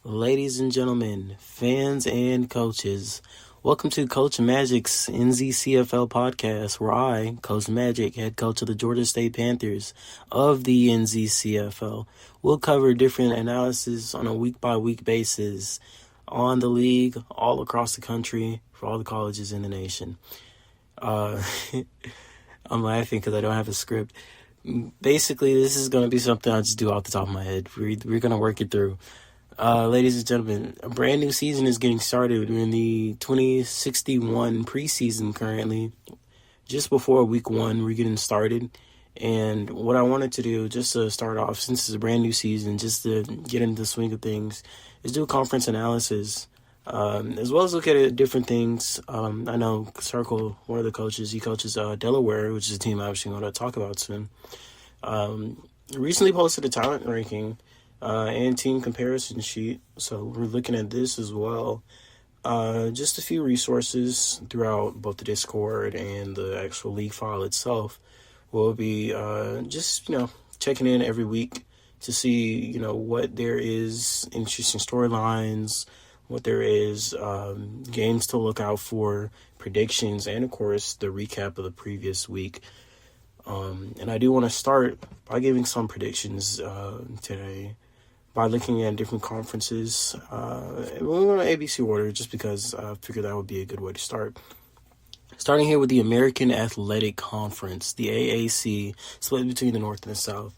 Ladies and gentlemen, fans and coaches, welcome to Coach Magic's NZCFL podcast, where I, Coach Magic, head coach of the Georgia State Panthers of the NZCFL, will cover different analysis on a week-by-week basis on the league all across the country for all the colleges in the nation. I'm laughing because I don't have a script. Basically, this is going to be something I just do off the top of my head. We're going to work it through. Ladies and gentlemen, a brand new season is getting started. We're in the 2061 preseason currently. Just before week one, we're getting started. And what I wanted to do, just to start off, since it's a brand new season, just to get into the swing of things, is do a conference analysis, as well as look at different things. I know Circle, one of the coaches, he coaches Delaware, which is a team I'm actually going to talk about soon. Recently posted a talent ranking and team comparison sheet, so we're looking at this as well. Just a few resources throughout both the Discord and the actual league file itself. We'll be just checking in every week to see what there is, interesting storylines, what there is, games to look out for, predictions, and of course the recap of the previous week. And I do want to start by giving some predictions today, by looking at different conferences. We're going to ABC order just because I figured that would be a good way to start. Starting here with the American Athletic Conference, the AAC, split between the North and the South.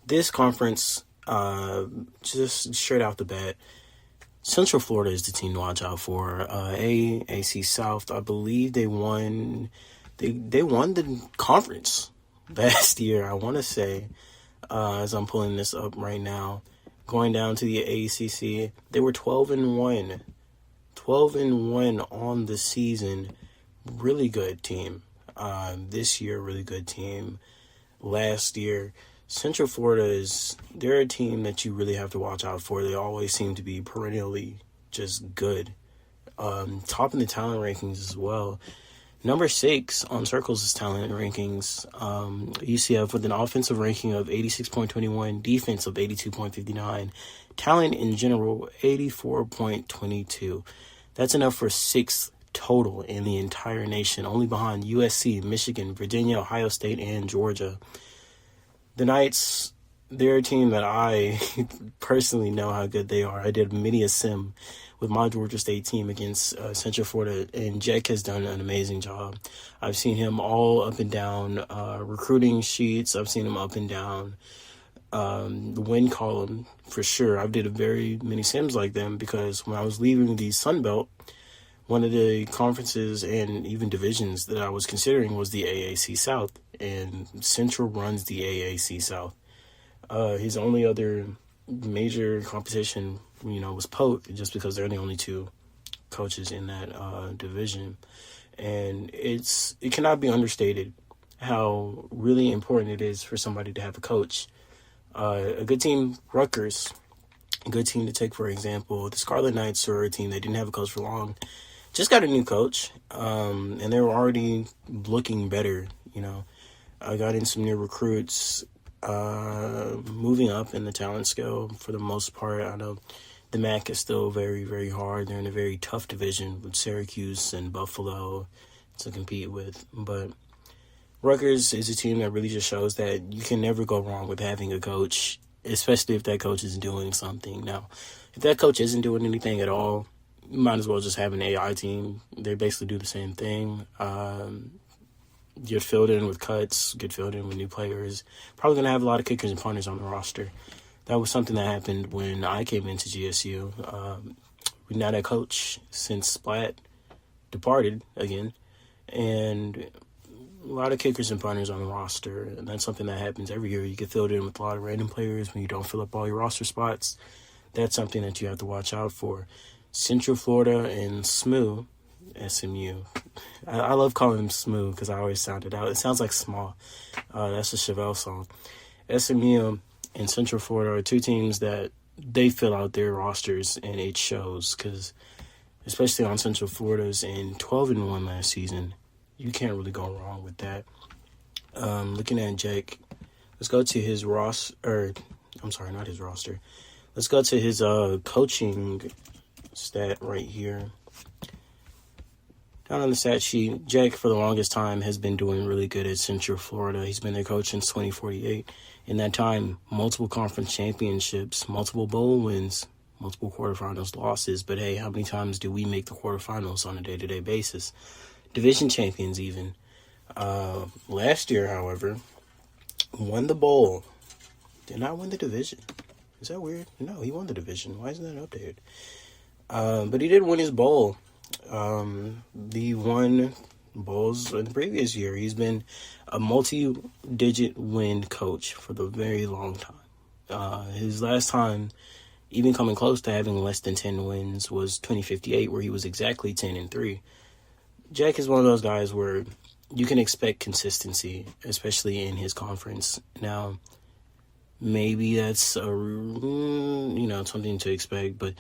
This conference, just straight out the bat, Central Florida is the team to watch out for. AAC South, I believe they won the conference last year, I want to say, as I'm pulling this up right now. Going down to the ACC, they were 12-1. 12-1 on the season. Really good team. This year, really good team. Last year, Central Florida they're a team that you really have to watch out for. They always seem to be perennially just good. Top in the talent rankings as well. Number 6 on Circle's talent rankings, UCF with an offensive ranking of 86.21, defense of 82.59, talent in general 84.22. That's enough for 6th total in the entire nation, only behind USC, Michigan, Virginia, Ohio State, and Georgia. The Knights, they're a team that I personally know how good they are. I did many a sim with my Georgia State team against Central Florida, and Jack has done an amazing job. I've seen him all up and down recruiting sheets. I've seen him up and down the win column for sure. I did very many sims like them because when I was leaving the Sun Belt, one of the conferences and even divisions that I was considering was the AAC South, and Central runs the AAC South. His only other major competition, was Poke, just because they're the only two coaches in that division. And it cannot be understated how really important it is for somebody to have a coach. A good team, Rutgers, a good team to take, for example. The Scarlet Knights are a team that didn't have a coach for long. Just got a new coach, and they were already looking better, I got in some new recruits, moving up in the talent scale for the most part. I know the MAC is still very, very hard. They're in a very tough division with Syracuse and Buffalo to compete with. But Rutgers is a team that really just shows that you can never go wrong with having a coach, especially if that coach is doing something. Now, if that coach isn't doing anything at all, you might as well just have an AI team. They basically do the same thing. Get filled in with cuts, get filled in with new players. Probably going to have a lot of kickers and punters on the roster. That was something that happened when I came into GSU. We've not had a coach since Splatt departed again. And a lot of kickers and punters on the roster. And that's something that happens every year. You get filled in with a lot of random players when you don't fill up all your roster spots. That's something that you have to watch out for. Central Florida and SMU. I love calling them SMU because I always sound it out. It sounds like small. That's a Chevelle song. SMU and Central Florida are two teams that they fill out their rosters, and it shows because, especially on Central Florida's in 12-1 last season, you can't really go wrong with that. Looking at Jake, let's go to his roster. I'm sorry, not his roster. Let's go to his coaching stat right here. Down on the stat sheet, Jack, for the longest time, has been doing really good at Central Florida. He's been their coach since 2048. In that time, multiple conference championships, multiple bowl wins, multiple quarterfinals losses. But hey, how many times do we make the quarterfinals on a day-to-day basis? Division champions even. Last year, however, won the bowl. Did not win the division. Is that weird? No, he won the division. Why isn't that updated? But he did win his bowl. He won bowls in the previous year. He's been a multi-digit win coach for the very long time. His last time even coming close to having less than 10 wins was 2058, where he was exactly 10-3. Jack is one of those guys where you can expect consistency, especially in his conference. Now, maybe that's something to expect, but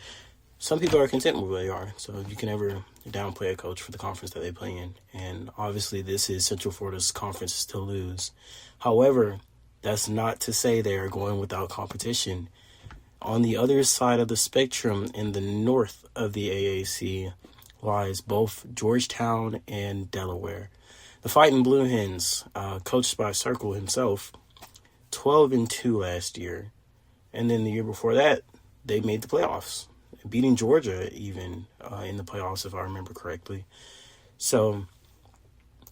some people are content with where they are, so you can never downplay a coach for the conference that they play in. And obviously, this is Central Florida's conference to lose. However, that's not to say they are going without competition. On the other side of the spectrum, in the north of the AAC, lies both Georgetown and Delaware. The Fighting Blue Hens, coached by Circle himself, 12-2 last year. And then the year before that, they made the playoffs, beating Georgia even in the playoffs, if I remember correctly. So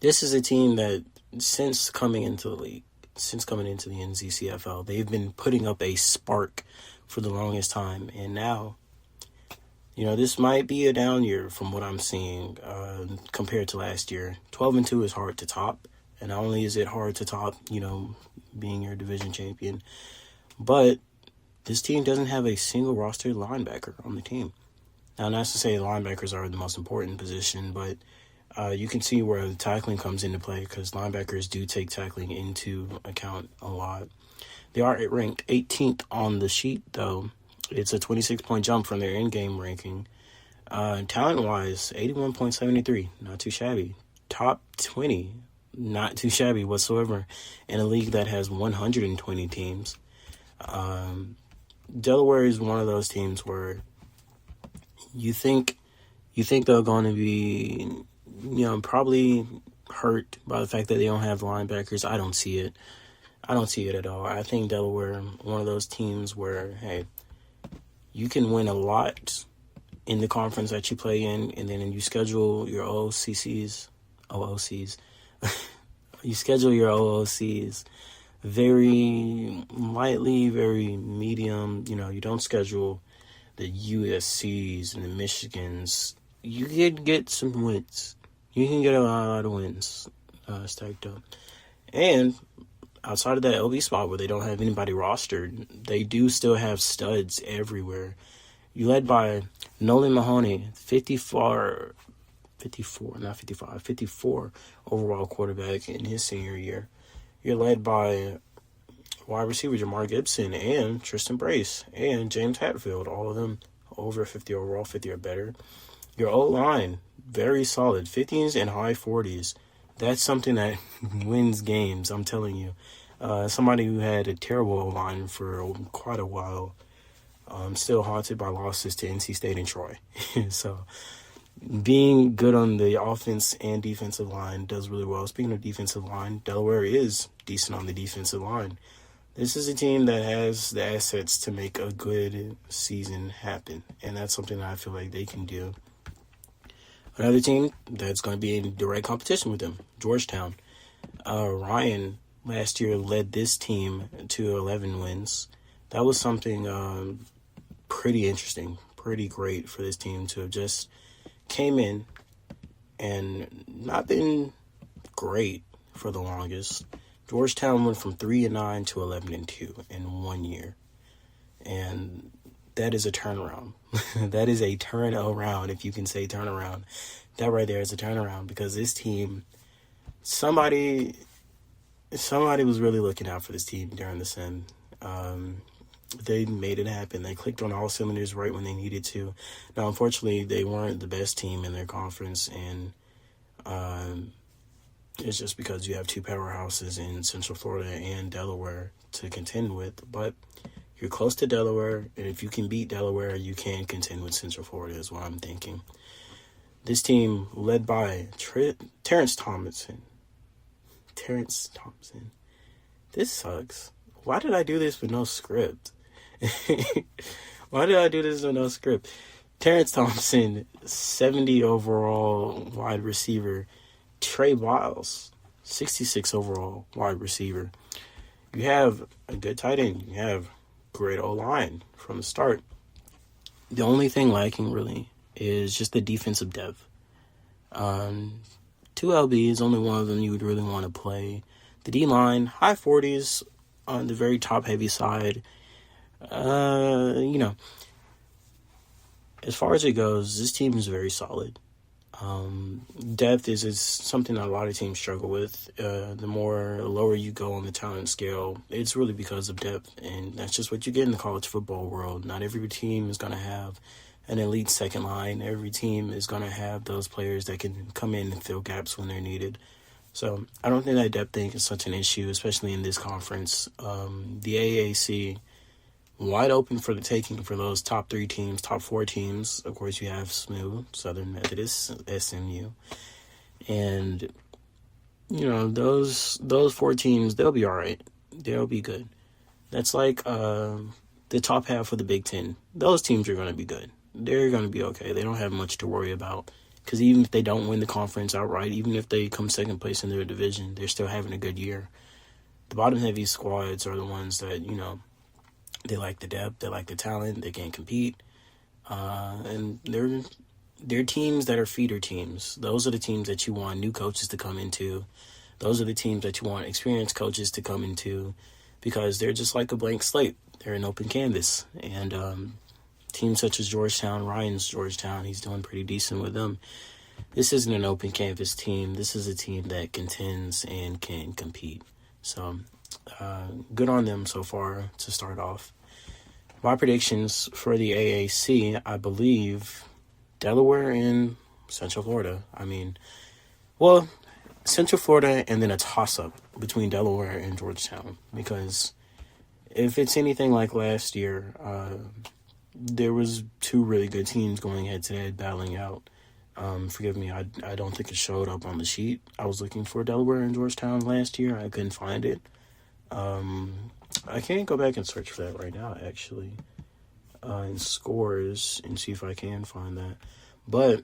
this is a team that since coming into the league, since coming into the NZCFL, they've been putting up a spark for the longest time. And now, this might be a down year from what I'm seeing compared to last year. 12-2 is hard to top. And not only is it hard to top, being your division champion, but this team doesn't have a single roster linebacker on the team. Now, not to say linebackers are the most important position, but you can see where the tackling comes into play, because linebackers do take tackling into account a lot. They are ranked 18th on the sheet, though. It's a 26-point jump from their in-game ranking. Talent-wise, 81.73, not too shabby. Top 20, not too shabby whatsoever, in a league that has 120 teams. Delaware is one of those teams where you think they're going to be, probably hurt by the fact that they don't have linebackers. I don't see it. I don't see it at all. I think Delaware, one of those teams where, hey, you can win a lot in the conference that you play in, and then you schedule your OOCs. You schedule your OOCs very lightly, very medium. You don't schedule the USCs and the Michigans. You can get some wins. You can get a lot of wins stacked up. And outside of that LB spot where they don't have anybody rostered, they do still have studs everywhere. You're led by Nolan Mahoney, 54 overall quarterback in his senior year. You're led by wide receiver Jamar Gibson and Tristan Brace and James Hatfield, all of them over 50 overall, 50 or better. Your O-line, very solid, 50s and high 40s. That's something that wins games, I'm telling you. Somebody who had a terrible O-line for quite a while, still haunted by losses to NC State and Troy. So being good on the offense and defensive line does really well. Speaking of defensive line, Delaware is decent on the defensive line. This is a team that has the assets to make a good season happen, and that's something that I feel like they can do. Another team that's going to be in direct competition with them, Georgetown. Ryan last year led this team to 11 wins. That was something pretty interesting, pretty great for this team to have just came in and not been great for the longest. Georgetown went from 3-9 to 11-2 in 1 year. And that is a turnaround. That is a turnaround, if you can say turnaround. That right there is a turnaround, because this team, somebody was really looking out for this team during the sim. They made it happen. They clicked on all cylinders right when they needed to. Now, unfortunately, they weren't the best team in their conference, and it's just because you have two powerhouses in Central Florida and Delaware to contend with. But You're close to Delaware, and if you can beat Delaware, you can contend with Central Florida, is what I'm thinking. This team, led by Terrence Thompson. This sucks. Why did I do this with no script? Terrence Thompson, 70 overall wide receiver. Trey Wiles, 66 overall wide receiver. You have a good tight end. You have great O-line from the start. The only thing lacking, really, is just the defensive depth. 2 LBs, only one of them you would really want to play. The D-line, high 40s on the very top-heavy side. As far as it goes, this team is very solid. Depth is something that a lot of teams struggle with. The more lower you go on the talent scale, it's really because of depth, and that's just what you get in the college football world. Not every team is going to have an elite second line. Every team is going to have those players that can come in and fill gaps when they're needed. So I don't think that depth thing is such an issue, especially in this conference. The AAC, wide open for the taking for those top 3 teams, top 4 teams. Of course, you have SMU, Southern Methodist, SMU. And, those 4 teams, they'll be all right. They'll be good. That's like the top half of the Big Ten. Those teams are going to be good. They're going to be okay. They don't have much to worry about. Because even if they don't win the conference outright, even if they come second place in their division, they're still having a good year. The bottom-heavy squads are the ones that, they like the depth, they like the talent, they can compete. And they're teams that are feeder teams. Those are the teams that you want new coaches to come into. Those are the teams that you want experienced coaches to come into because they're just like a blank slate. They're an open canvas. And teams such as Georgetown, Ryan's Georgetown, he's doing pretty decent with them. This isn't an open canvas team. This is a team that contends and can compete. So good on them so far to start off. My predictions for the AAC, I believe Delaware and Central Florida. Central Florida and then a toss-up between Delaware and Georgetown. Because if it's anything like last year, there was 2 really good teams going head-to-head battling out. Forgive me, I don't think it showed up on the sheet. I was looking for Delaware and Georgetown last year. I couldn't find it. I can't go back and search for that right now, actually, in scores and see if I can find that. But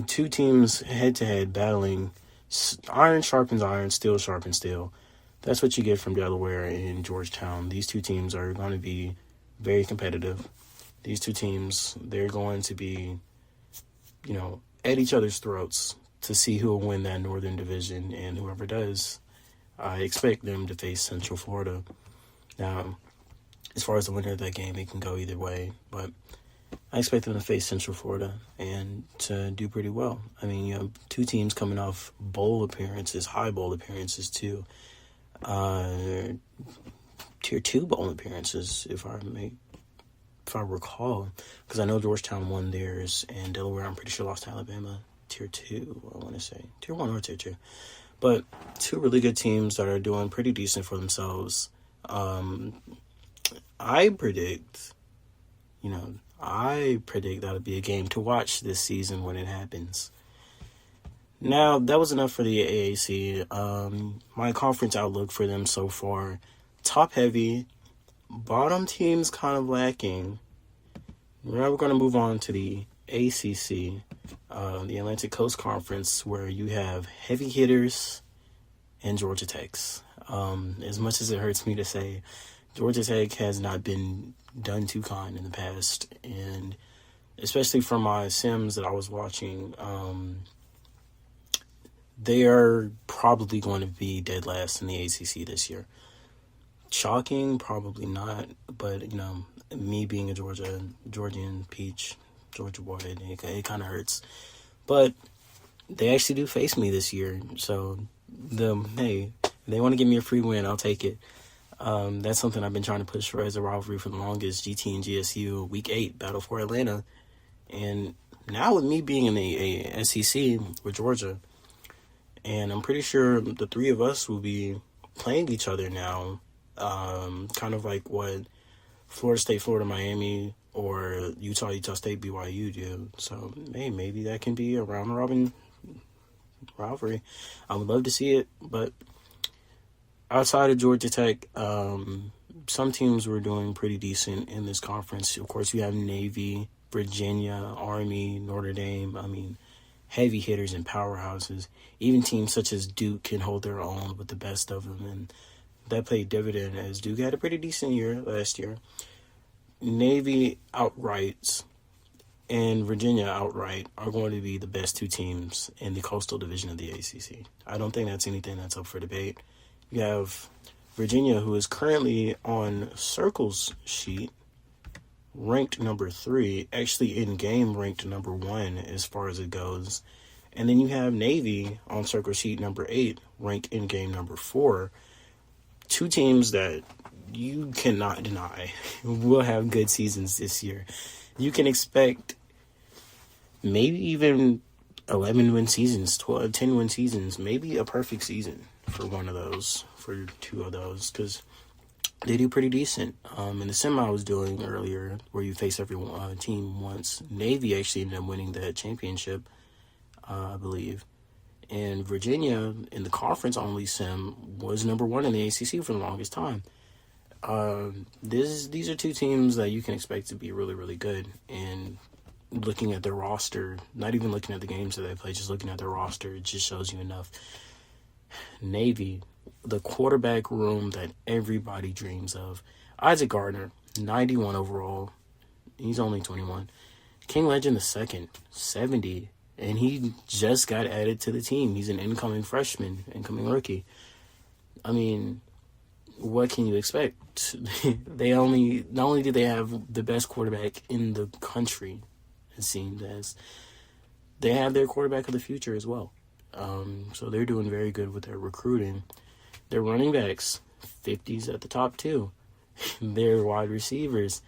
2 teams head-to-head battling, iron sharpens iron, steel sharpens steel. That's what you get from Delaware and Georgetown. These 2 teams are going to be very competitive. These 2 teams, they're going to be, at each other's throats to see who will win that Northern Division, and whoever does, I expect them to face Central Florida. Now, as far as the winner of that game, it can go either way, but I expect them to face Central Florida and to do pretty well. 2 teams coming off bowl appearances, high bowl appearances too. Tier 2 bowl appearances, if I recall, because I know Georgetown won theirs, and Delaware, I'm pretty sure, lost to Alabama. Tier 2, I want to say. Tier 1 or Tier 2. But 2 really good teams that are doing pretty decent for themselves. I predict that'll be a game to watch this season when it happens. Now, that was enough for the AAC. My conference outlook for them so far, top-heavy, bottom teams kind of lacking. Now we're going to move on to the ACC, the Atlantic Coast Conference, where you have heavy hitters and Georgia Techs. As much as it hurts me to say, Georgia Tech has not been done too kind in the past, and especially from my Sims that I was watching, they are probably going to be dead last in the ACC this year. Shocking? Probably not, but, me being a Georgian peach, Georgia boy, it kind of hurts. But they actually do face me this year, so hey, if they want to give me a free win, I'll take it. That's something I've been trying to push for as a rivalry for the longest. GT and GSU, Week 8, Battle for Atlanta. And now with me being in a SEC with Georgia, and I'm pretty sure the 3 of us will be playing each other now, kind of like what Florida State, Florida, Miami, or Utah State, BYU do. So, hey, maybe that can be a round-robin rivalry. I would love to see it, but outside of Georgia Tech, some teams were doing pretty decent in this conference. Of course, you have Navy, Virginia, Army, Notre Dame. I mean, heavy hitters and powerhouses. Even teams such as Duke can hold their own with the best of them, and that played dividend as Duke had a pretty decent year last year. Navy outright and Virginia outright are going to be the best two teams in the Coastal Division of the ACC. I don't think that's anything that's up for debate. You have Virginia, who is currently on Circle's sheet, ranked number 3, actually in game ranked number 1 as far as it goes. And then you have Navy on Circle sheet number 8, ranked in game number 4. Two teams that you cannot deny will have good seasons this year. You can expect maybe even 11-win seasons, 10-win seasons, maybe a perfect season for one of those, for two of those, because they do pretty decent. In the semi I was doing earlier, where you face every team once, Navy actually ended up winning that championship, I believe. And Virginia, in the conference-only sim, was number 1 in the ACC for the longest time. These are two teams that you can expect to be really, really good. And looking at their roster, not even looking at the games that they play, just looking at their roster, it just shows you enough. Navy, the quarterback room that everybody dreams of. Isaac Gardner, 91 overall. He's only 21. King Legend II, 70. And he just got added to the team. He's an incoming freshman, incoming rookie. I mean, what can you expect? Not only do they have the best quarterback in the country, it seems as, they have their quarterback of the future as well. So they're doing very good with their recruiting. Their running backs, 50s at the top too. Their wide receivers,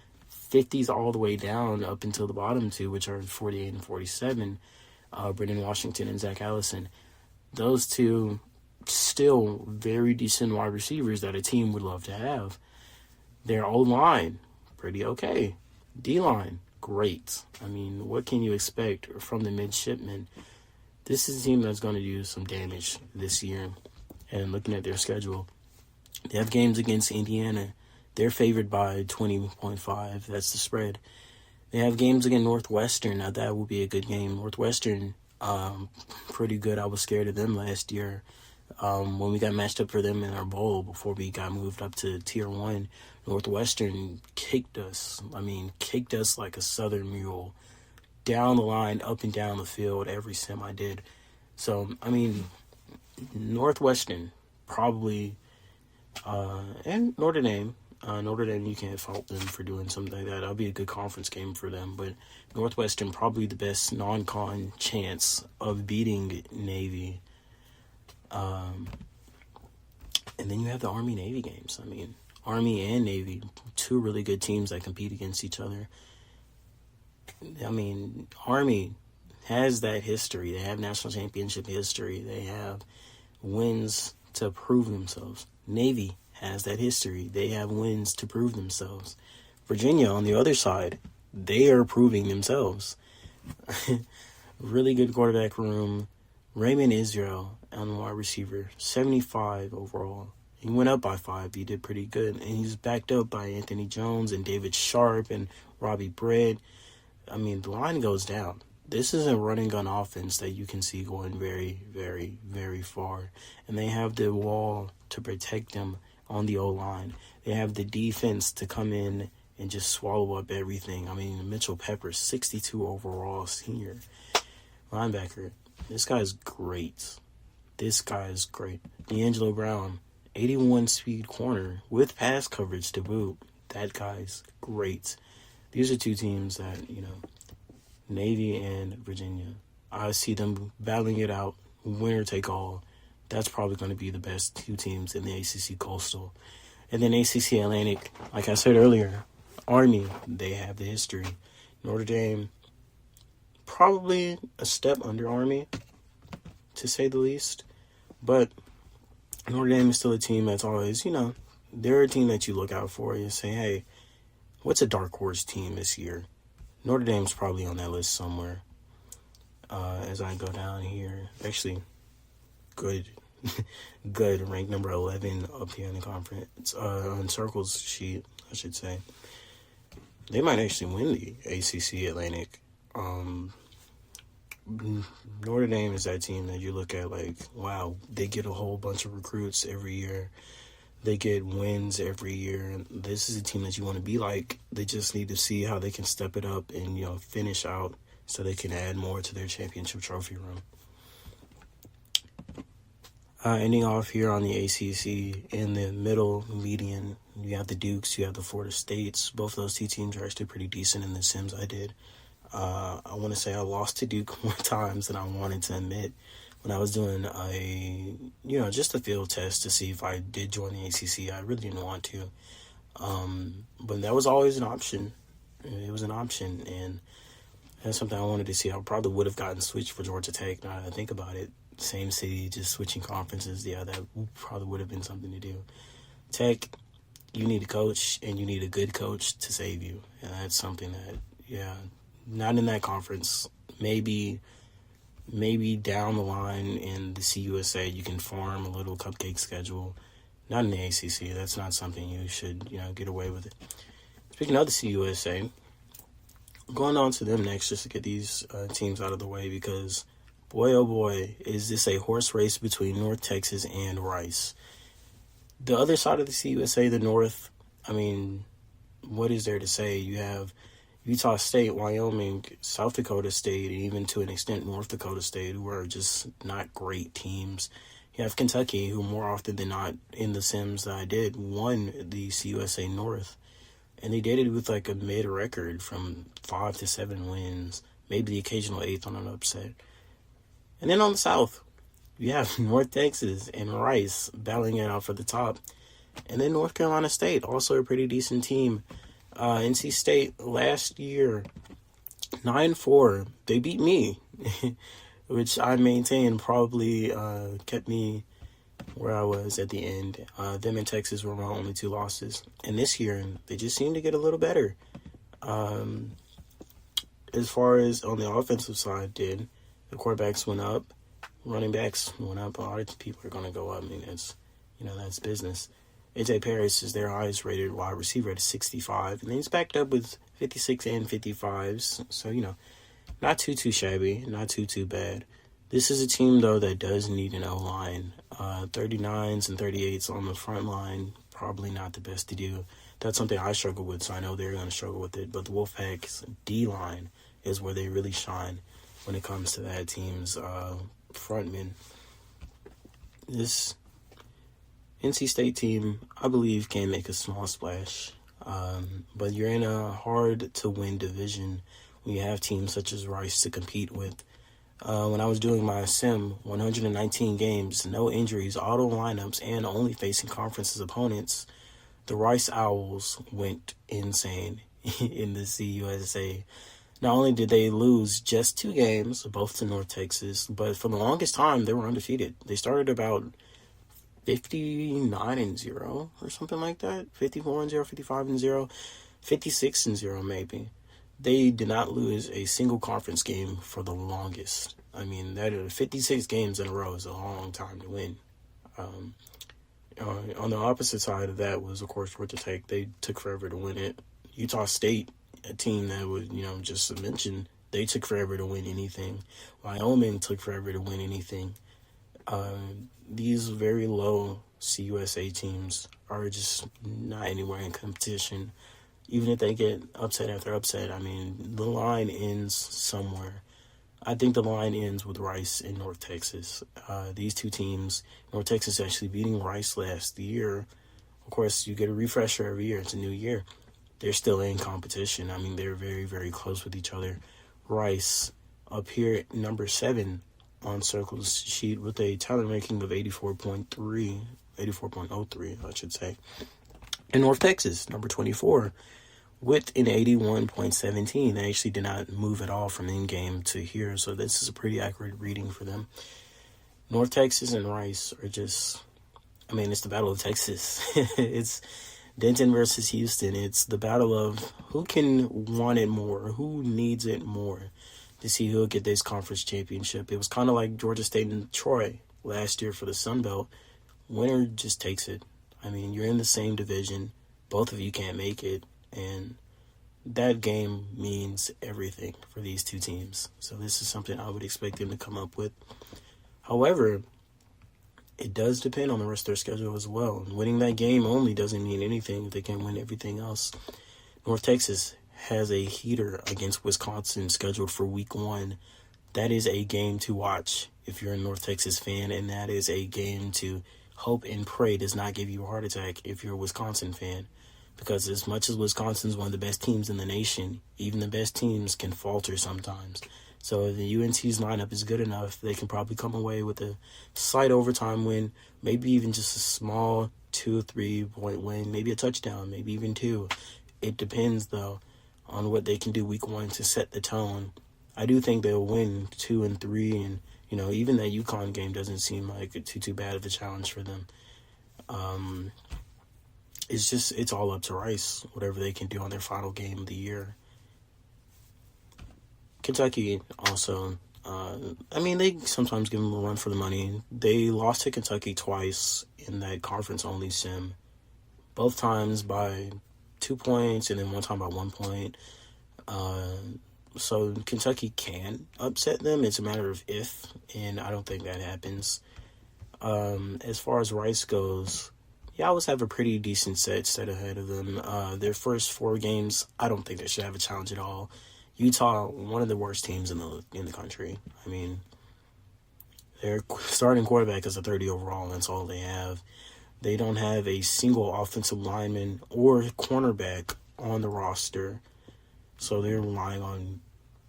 50s all the way down up until the bottom two, which are 48 and 47. Brendan Washington and Zach Allison. Those two still very decent wide receivers that a team would love to have. Their O-line, pretty okay. D-line, great. I mean, what can you expect from the midshipmen? This is a team that's going to do some damage this year. And looking at their schedule, they have games against Indiana. They're favored by 20.5. That's the spread. They have games against Northwestern. Now, that will be a good game. Northwestern, pretty good. I was scared of them last year when we got matched up for them in our bowl before we got moved up to Tier 1. Northwestern kicked us. I mean, kicked us like a southern mule. Down the line, up and down the field, every sim I did. So, I mean, Northwestern probably, and Notre Dame. Notre Dame, you can't fault them for doing something like that. That'll be a good conference game for them. But Northwestern, probably the best non-con chance of beating Navy. And then you have the Army-Navy games. I mean, Army and Navy, two really good teams that compete against each other. I mean, Army has that history. They have national championship history. They have wins to prove themselves. Navy has that history. They have wins to prove themselves. Virginia, on the other side, they are proving themselves. Really good quarterback room. Raymond Israel on wide receiver, 75 overall. He went up by 5. He did pretty good. And he's backed up by Anthony Jones and David Sharp and Robbie Brett. I mean, the line goes down. This is a running gun offense that you can see going very, very, very far. And they have the wall to protect them on the O-line. They have the defense to come in and just swallow up everything. I mean, Mitchell Peppers, 62 overall senior linebacker. This guy's great. D'Angelo Brown, 81 speed corner with pass coverage to boot. That guy's great. These are two teams that, Navy and Virginia, I see them battling it out, winner take all. That's probably going to be the best two teams in the ACC Coastal. And then ACC Atlantic, like I said earlier, Army, they have the history. Notre Dame, probably a step under Army, to say the least. But Notre Dame is still a team that's always, they're a team that you look out for. You say, hey, what's a dark horse team this year? Notre Dame's probably on that list somewhere. As I go down here, actually, good, ranked number 11 up here in the conference, on Circle's sheet, I should say. They might actually win the ACC Atlantic. Notre Dame is that team that you look at like, wow, they get a whole bunch of recruits every year. They get wins every year. This is a team that you want to be like. They just need to see how they can step it up and, finish out so they can add more to their championship trophy room. Ending off here on the ACC, in the middle median, you have the Dukes, you have the Florida States. Both of those two teams are actually pretty decent in the Sims I did. I want to say I lost to Duke more times than I wanted to admit when I was doing just a field test to see if I did join the ACC. I really didn't want to. But that was always an option. It was an option, and that's something I wanted to see. I probably would have gotten switched for Georgia Tech, now that I think about it. Same city, just switching conferences. Yeah, that probably would have been something to do. Tech, you need a coach, and you need a good coach to save you. And that's something that, not in that conference. Maybe down the line in the CUSA, you can farm a little cupcake schedule. Not in the ACC. That's not something you should, get away with it. Speaking of the CUSA, going on to them next just to get these teams out of the way, because boy, oh boy, is this a horse race between North Texas and Rice. The other side of the CUSA, the North, what is there to say? You have Utah State, Wyoming, South Dakota State, and even to an extent North Dakota State, who are just not great teams. You have Kentucky, who more often than not in the Sims that I did, won the CUSA North. And they did it with like a mid-record from 5 to 7 wins, maybe the occasional 8th on an upset. And then on the South, you have North Texas and Rice battling it out for the top. And then North Carolina State, also a pretty decent team. NC State last year, 9-4. They beat me, which I maintain probably kept me where I was at the end. Them and Texas were my only 2 losses. And this year, they just seem to get a little better. As far as on the offensive side did, the quarterbacks went up, running backs went up. A lot of people are going to go up. That's business. AJ Paris is their highest rated wide receiver at 65, and then he's backed up with 56 and 55s. So, not too shabby, not too bad. This is a team, though, that does need an O-line. 39s and 38s on the front line, probably not the best to do. That's something I struggle with, so I know they're going to struggle with it. But the Wolfpack's D-line is where they really shine when it comes to that team's frontmen. This NC State team, I believe, can make a small splash. But you're in a hard-to-win division when you have teams such as Rice to compete with. When I was doing my sim, 119 games, no injuries, auto lineups, and only facing conference's opponents, the Rice Owls went insane in the CUSA. Not only did they lose just 2 games, both to North Texas, but for the longest time, they were undefeated. They started about 59-0 or something like that. 54-0, 55-0, 56-0 maybe. They did not lose a single conference game for the longest. That 56 games in a row is a long time to win. On the opposite side of that was, of course, Georgia Tech. They took forever to win it. Utah State, a team that was, just to mention, they took forever to win anything. Wyoming took forever to win anything. These very low CUSA teams are just not anywhere in competition. Even if they get upset after upset, the line ends somewhere. I think the line ends with Rice and North Texas. These two teams, North Texas actually beating Rice last year. Of course, you get a refresher every year. It's a new year. They're still in competition. They're very, very close with each other. Rice up here at number 7 on Circle's sheet with a talent ranking of 84.03, I should say. And North Texas, number 24, with an 81.17. They actually did not move at all from in-game to here, so this is a pretty accurate reading for them. North Texas and Rice are just, it's the Battle of Texas. Denton versus Houston. It's the battle of who can want it more, who needs it more to see who'll get this conference championship. It was kind of like Georgia State and Troy last year for the Sun Belt. Winner just takes it. I mean, you're in the same division. Both of you can't make it. And that game means everything for these two teams. So this is something I would expect them to come up with. However, it does depend on the rest of their schedule as well. Winning that game only doesn't mean anything if they can't win everything else. North Texas has a heater against Wisconsin scheduled for week 1. That is a game to watch if you're a North Texas fan, and that is a game to hope and pray does not give you a heart attack if you're a Wisconsin fan. Because as much as Wisconsin's one of the best teams in the nation, even the best teams can falter sometimes. So if the UNC's lineup is good enough, they can probably come away with a slight overtime win, maybe even just a small 2 or 3 point win, maybe a touchdown, maybe even 2. It depends, though, on what they can do week 1 to set the tone. I do think they'll win 2 and 3, and even that UConn game doesn't seem like too bad of a challenge for them. It's all up to Rice, whatever they can do on their final game of the year. Kentucky also, they sometimes give them a run for the money. They lost to Kentucky twice in that conference-only sim. Both times by 2 points and then one time by 1 point. So Kentucky can upset them. It's a matter of if, and I don't think that happens. As far as Rice goes, Owls have a pretty decent set ahead of them. Their first 4 games, I don't think they should have a challenge at all. Utah, one of the worst teams in the country. I mean, their starting quarterback is a 30 overall, and that's all they have. They don't have a single offensive lineman or cornerback on the roster, so they're relying on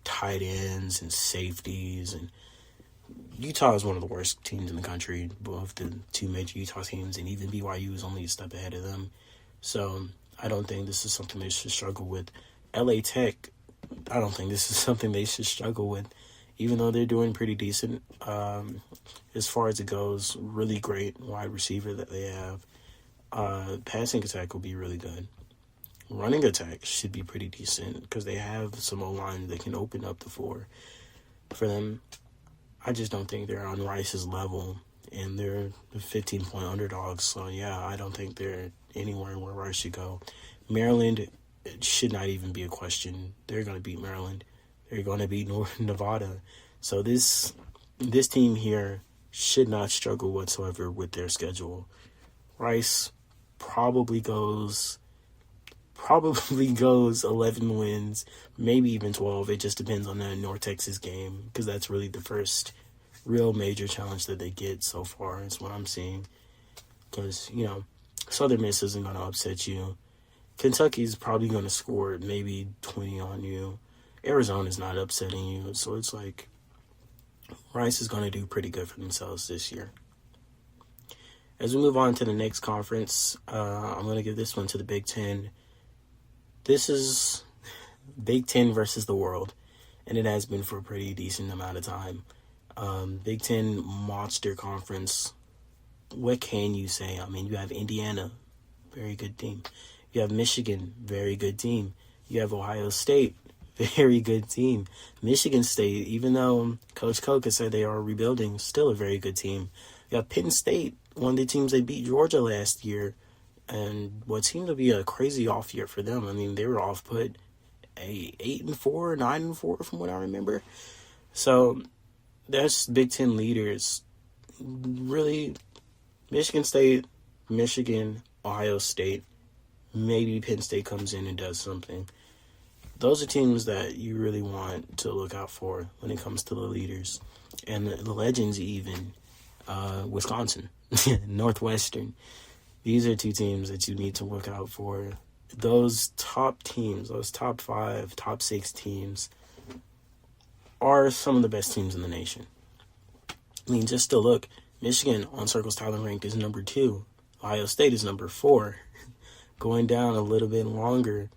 tight ends and safeties. And Utah is one of the worst teams in the country, both the 2 major Utah teams, and even BYU is only a step ahead of them. So I don't think this is something they should struggle with. LA Tech, I don't think this is something they should struggle with, even though they're doing pretty decent. As far as it goes, really great wide receiver that they have. Passing attack will be really good. Running attack should be pretty decent because they have some O-line that can open up the floor for them. I just don't think they're on Rice's level, and they're the 15-point underdogs. So, I don't think they're anywhere where Rice should go. Maryland, it should not even be a question. They're going to beat Maryland. They're going to beat Nevada. So this team here should not struggle whatsoever with their schedule. Rice probably goes 11 wins, maybe even 12. It just depends on the North Texas game because that's really the first real major challenge that they get so far is what I'm seeing. Because, Southern Miss isn't going to upset you. Kentucky's probably going to score maybe 20 on you. Arizona's not upsetting you. So it's like Rice is going to do pretty good for themselves this year. As we move on to the next conference, I'm going to give this one to the Big Ten. This is Big Ten versus the world, and it has been for a pretty decent amount of time. Big Ten monster conference. What can you say? I mean, you have Indiana, very good team. You have Michigan, very good team. You have Ohio State, very good team. Michigan State, even though Coach Koch has said they are rebuilding, still a very good team. You have Penn State, one of the teams that beat Georgia last year, and what seemed to be a crazy off year for them. I mean, they were off put 8-4, 9-4 from what I remember. So that's Big Ten leaders. Really, Michigan State, Michigan, Ohio State. Maybe Penn State comes in and does something. Those are teams that you really want to look out for when it comes to the leaders. And the legends even. Wisconsin, Northwestern. These are 2 teams that you need to look out for. Those top teams, those top 5, top 6 teams are some of the best teams in the nation. I mean, just to look, Michigan on Circle's talent rank is number 2. Ohio State is number 4. Going down a little bit longer,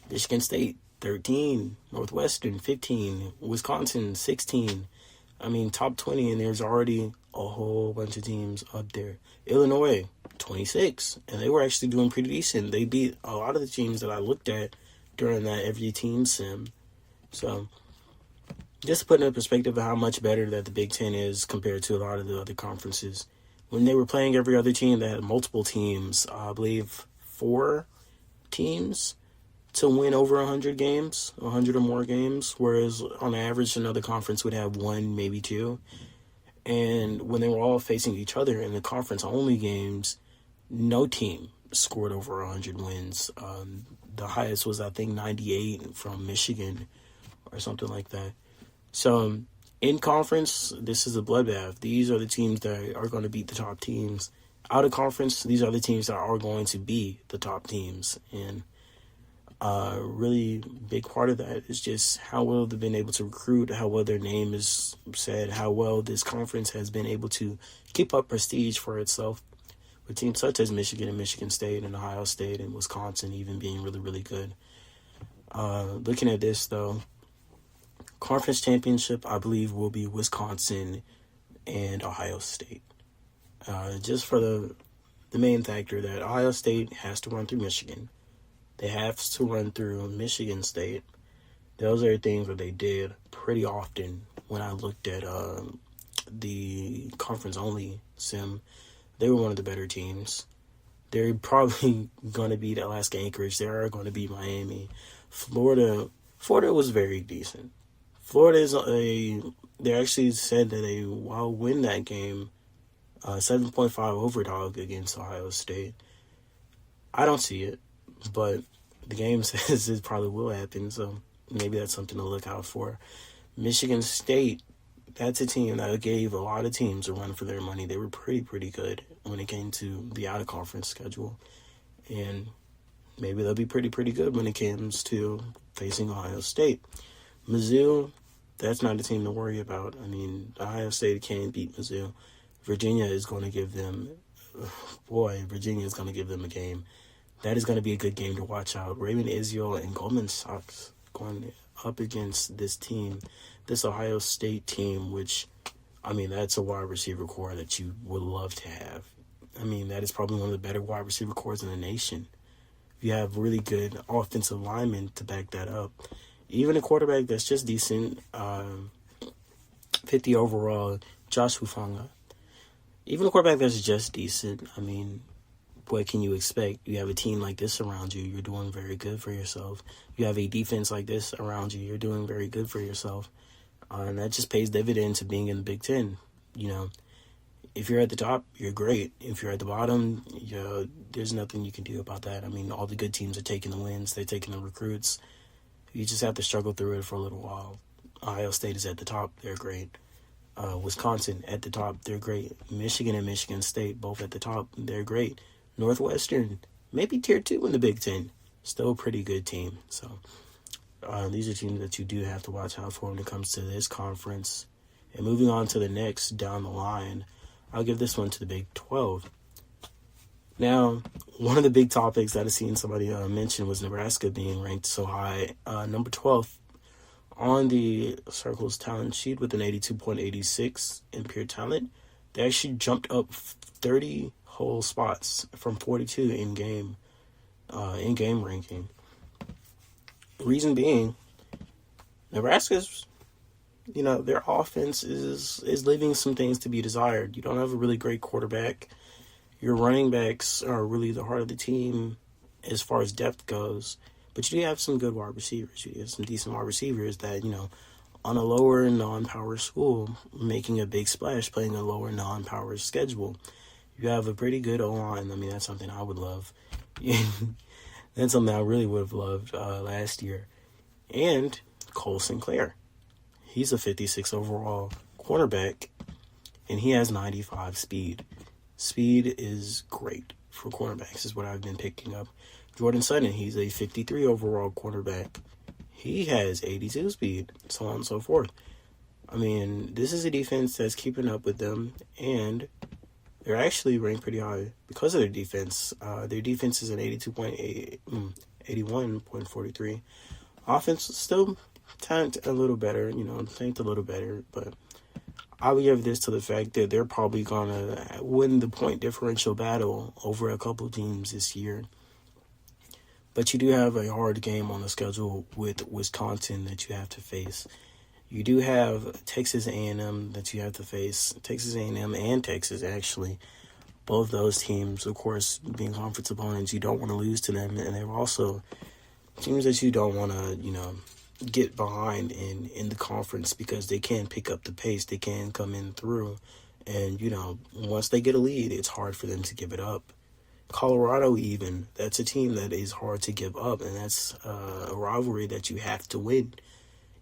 Michigan State, 13. Northwestern, 15. Wisconsin, 16. I mean, top 20, and there's already a whole bunch of teams up there. Illinois, 26, and they were actually doing pretty decent. They beat a lot of the teams that I looked at during that every team sim. So, just to put in perspective of how much better that the Big Ten is compared to a lot of the other conferences. When they were playing every other team, they had multiple teams, I believe 4 teams to win over 100 games, 100 or more games, whereas on average another conference would have 1, maybe 2. And when they were all facing each other in the conference-only games, no team scored over 100 wins. The highest was, I think, 98 from Michigan or something like that. So, in conference, this is a bloodbath. These are the teams that are going to beat the top teams. Out of conference, these are the teams that are going to be the top teams. And a really big part of that is just how well they've been able to recruit, how well their name is said, how well this conference has been able to keep up prestige for itself, with teams such as Michigan and Michigan State and Ohio State and Wisconsin even being really, really good. Looking at this, though, conference championship, I believe, will be Wisconsin and Ohio State. Just for the main factor that Ohio State has to run through Michigan. They have to run through Michigan State. Those are things that they did pretty often when I looked at the conference-only sim. They were one of the better teams. They're probably going to beat Alaska Anchorage. They are going to beat Miami. Florida was very decent. They actually said that they will win that game 7.5 overdog against Ohio State. I don't see it, but the game says it probably will happen, so maybe that's something to look out for. Michigan State, that's a team that gave a lot of teams a run for their money. They were pretty good when it came to the out-of-conference schedule, and maybe they'll be pretty good when it comes to facing Ohio State. Mizzou, that's not a team to worry about. I mean, Ohio State can't beat Mizzou. Virginia is going to give them a game. That is going to be a good game to watch out. Raymond Israel and Goldman Sachs going up against this team, this Ohio State team, which, I mean, that's a wide receiver core that you would love to have. I mean, that is probably one of the better wide receiver cores in the nation. You have really good offensive linemen to back that up. Even a quarterback that's just decent, 50 overall, Josh Hufanga. Even a quarterback that's just decent, I mean, what can you expect? You have a team like this around you, you're doing very good for yourself. You have a defense like this around you, you're doing very good for yourself. And that just pays dividends to being in the Big Ten. You know, if you're at the top, you're great. If you're at the bottom, there's nothing you can do about that. I mean, all the good teams are taking the wins, they're taking the recruits. You just have to struggle through it for a little while. Ohio State is at the top, they're great. Wisconsin at the top, they're great. Michigan and Michigan State both at the top, they're great. Northwestern, maybe tier 2 in the Big Ten, still a pretty good team. So these are teams that you do have to watch out for when it comes to this conference. And moving on to the next down the line, I'll give this one to the Big 12. Now, one of the big topics that I've seen somebody mention was Nebraska being ranked so high, number 12 on the Circle's talent sheet with an 82.86 in pure talent. They actually jumped up 30 whole spots from 42 in game ranking. Reason being, Nebraska's, their offense is leaving some things to be desired. You don't have a really great quarterback. Your running backs are really the heart of the team as far as depth goes. But you do have some good wide receivers. You have some decent wide receivers that, on a lower non-power school, making a big splash, playing a lower non-power schedule. You have a pretty good O-line. I mean, that's something I would love. That's something I really would have loved last year. And Cole Sinclair. He's a 56 overall quarterback, and he has 95 speed. Speed is great for quarterbacks, is what I've been picking up. Jordan Sutton, he's a 53 overall quarterback. He has 82 speed, so on and so forth. I mean, this is a defense that's keeping up with them, and they're actually ranked pretty high because of their defense. Their defense is an 81.43. Offense still tanked a little better, but I would give this to the fact that they're probably going to win the point differential battle over a couple teams this year. But you do have a hard game on the schedule with Wisconsin that you have to face. You do have Texas A&M that you have to face. Texas A&M and Texas, actually. Both those teams, of course, being conference opponents, you don't want to lose to them. And they're also teams that you don't want to, get behind in the conference because they can pick up the pace. They can come in through. And, once they get a lead, it's hard for them to give it up. Colorado, even, that's a team that is hard to give up, and that's a rivalry that you have to win.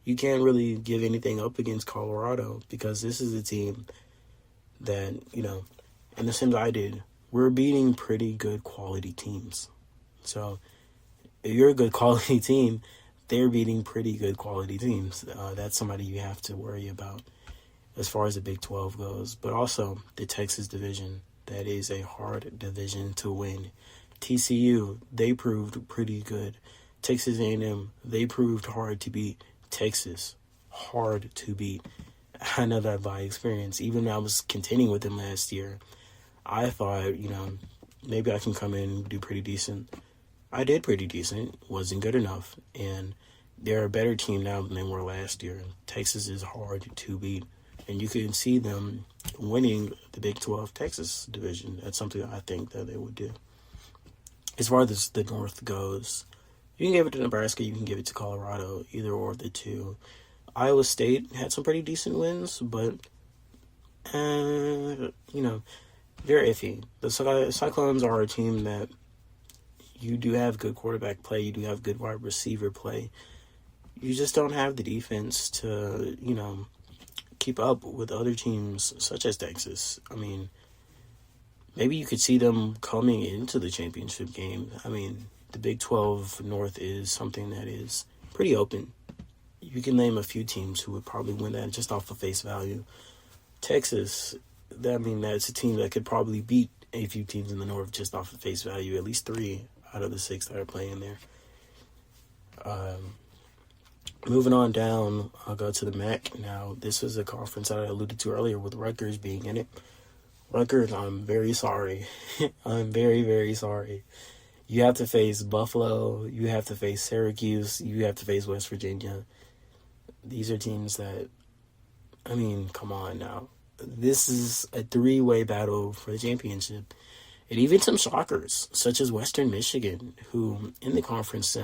You can't really give anything up against Colorado because this is a team that, in the same I did, we're beating pretty good quality teams. So if you're a good quality team, they're beating pretty good quality teams. That's somebody you have to worry about as far as the Big 12 goes. But also the Texas division, that is a hard division to win. TCU, they proved pretty good. Texas A&M, they proved hard to beat. Texas, hard to beat. I know that by experience. Even when I was contending with them last year, I thought, maybe I can come in and do pretty decent. I did pretty decent. Wasn't good enough. And they're a better team now than they were last year. Texas is hard to beat. And you can see them winning the Big 12 Texas division. That's something I think that they would do. As far as the North goes, you can give it to Nebraska, you can give it to Colorado, either or of the two. Iowa State had some pretty decent wins, but, they're iffy. The Cyclones are a team that you do have good quarterback play, you do have good wide receiver play. You just don't have the defense to, keep up with other teams such as Texas. I mean, maybe you could see them coming into the championship game. I mean, the Big 12 North is something that is pretty open. You can name a few teams who would probably win that just off of face value. Texas, that's a team that could probably beat a few teams in the North just off of face value, at least 3 out of the 6 that are playing there. Moving on down, I'll go to the MAC. Now, this was a conference that I alluded to earlier with Rutgers being in it. Rutgers, I'm very sorry. I'm very, very sorry. You have to face Buffalo, you have to face Syracuse, you have to face West Virginia. These are teams that, come on now. This is a 3-way battle for the championship. And even some shockers, such as Western Michigan, who in the conference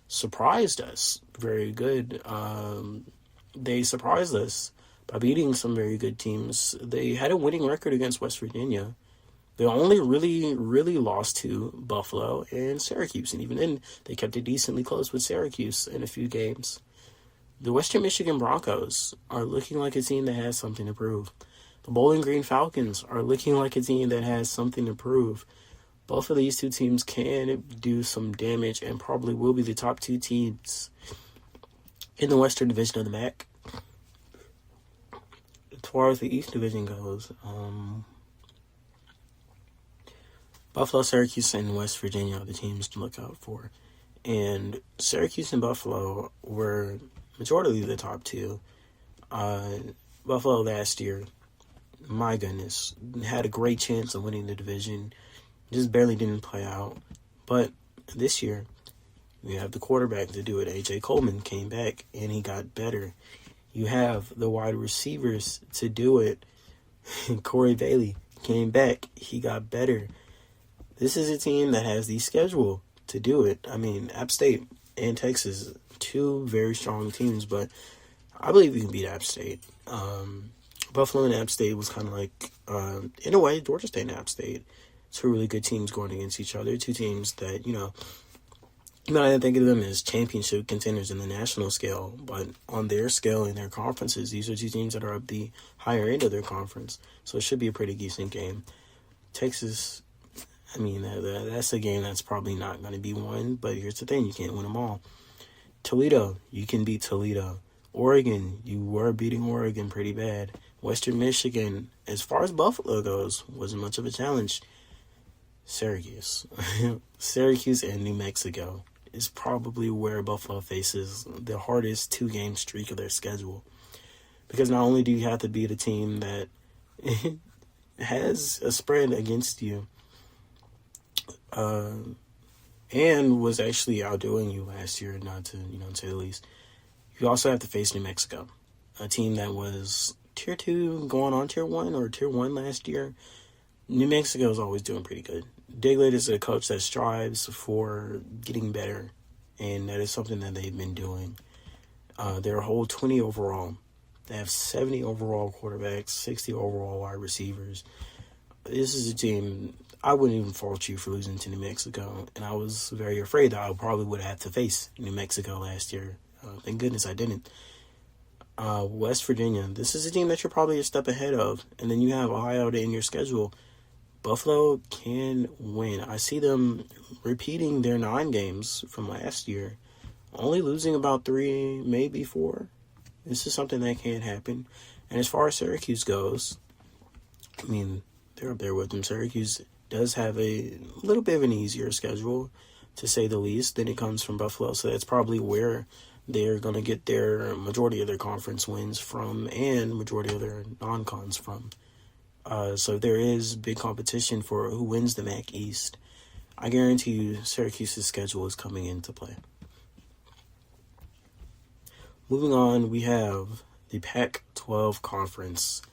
surprised us very good. They surprised us by beating some very good teams. They had a winning record against West Virginia. They only really lost to Buffalo and Syracuse, and even then, they kept it decently close with Syracuse in a few games. The Western Michigan Broncos are looking like a team that has something to prove. The Bowling Green Falcons are looking like a team that has something to prove. Both of these two teams can do some damage and probably will be the top 2 teams in the Western Division of the MAC. As far as the East Division goes, Buffalo, Syracuse, and West Virginia are the teams to look out for. And Syracuse and Buffalo were majority of the top 2. Buffalo last year, my goodness, had a great chance of winning the division. Just barely didn't play out. But this year, we have the quarterback to do it. A.J. Coleman came back, and he got better. You have the wide receivers to do it. Corey Bailey came back. He got better. This is a team that has the schedule to do it. App State and Texas, 2 very strong teams, but I believe we can beat App State. Buffalo and App State was kind of like, in a way, Georgia State and App State. 2 really good teams going against each other. 2 teams that, you might not think of them as championship contenders in the national scale, but on their scale in their conferences, these are 2 teams that are at the higher end of their conference. So it should be a pretty decent game. Texas, that's a game that's probably not going to be won, but here's the thing, you can't win them all. Toledo, you can beat Toledo. Oregon, you were beating Oregon pretty bad. Western Michigan, as far as Buffalo goes, wasn't much of a challenge. Syracuse. Syracuse and New Mexico is probably where Buffalo faces the hardest 2-game streak of their schedule. Because not only do you have to beat a team that has a spread against you, and was actually outdoing you last year, not to, say the least, you also have to face New Mexico, a team that was Tier 2 going on Tier 1 or Tier 1 last year. New Mexico is always doing pretty good. Diglett is a coach that strives for getting better, and that is something that they've been doing. They're a whole 20 overall. They have 70 overall quarterbacks, 60 overall wide receivers. This is a team, I wouldn't even fault you for losing to New Mexico, and I was very afraid that I probably would have to face New Mexico last year. Thank goodness I didn't. West Virginia, this is a team that you're probably a step ahead of, and then you have Ohio in your schedule. Buffalo can win. I see them repeating their 9 games from last year, only losing about 3, maybe 4. This is something that can happen. And as far as Syracuse goes, I mean, they're up there with them. Syracuse does have a little bit of an easier schedule, to say the least, than it comes from Buffalo. So that's probably where they're going to get their majority of their conference wins from and majority of their non-cons from. So there is big competition for who wins the MAC East. I guarantee you Syracuse's schedule is coming into play. Moving on, we have the Pac-12 Conference.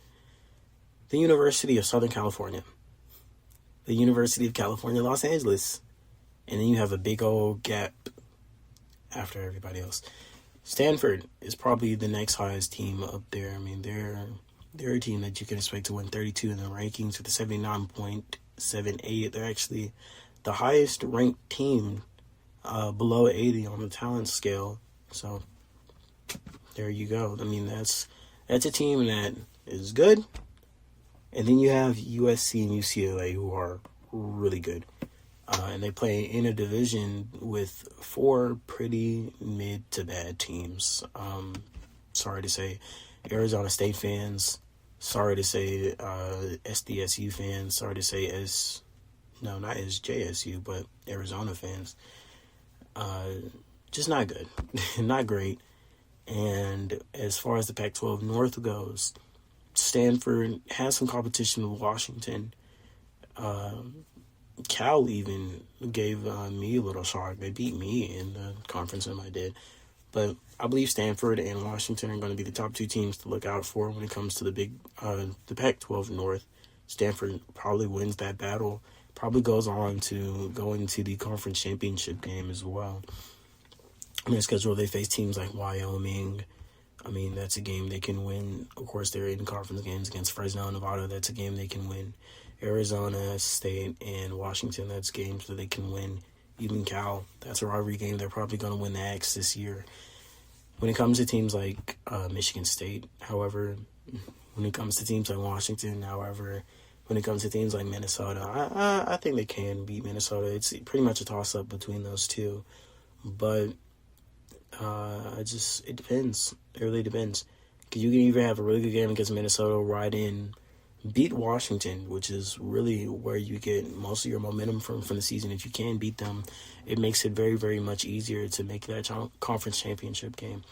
The University of Southern California. The University of California, Los Angeles. And then you have a big old gap after everybody else. Stanford is probably the next highest team up there. I mean, they're a team that you can expect to win 32 in the rankings with a 79.78. They're actually the highest ranked team below 80 on the talent scale. So there you go. I mean, that's a team that is good. And then you have USC and UCLA, who are really good. And they play in a division with 4 pretty mid to bad teams. Sorry to say Arizona State fans. Sorry to say SDSU fans. Sorry to say not SJSU, but Arizona fans. Just not good. Not great. And as far as the Pac-12 North goes, Stanford has some competition with Washington. Cal even gave me a little shock. They beat me in the conference I did. But I believe Stanford and Washington are going to be the top 2 teams to look out for when it comes to the Pac-12 North. Stanford probably wins that battle. Probably goes on to go into the conference championship game as well. On their schedule, they face teams like Wyoming. I mean, that's a game they can win. Of course, they're in conference games against Fresno and Nevada. That's a game they can win. Arizona State and Washington, that's games that they can win. Even Cal, that's a rivalry game. They're probably going to win the X this year. When it comes to teams like Michigan State, however, when it comes to teams like Washington, however, when it comes to teams like Minnesota, I think they can beat Minnesota. It's pretty much a toss-up between those two. But it depends. It really depends. Because you can either have a really good game against Minnesota, ride in, beat Washington, which is really where you get most of your momentum from the season. If you can beat them, it makes it very, very much easier to make that conference championship game.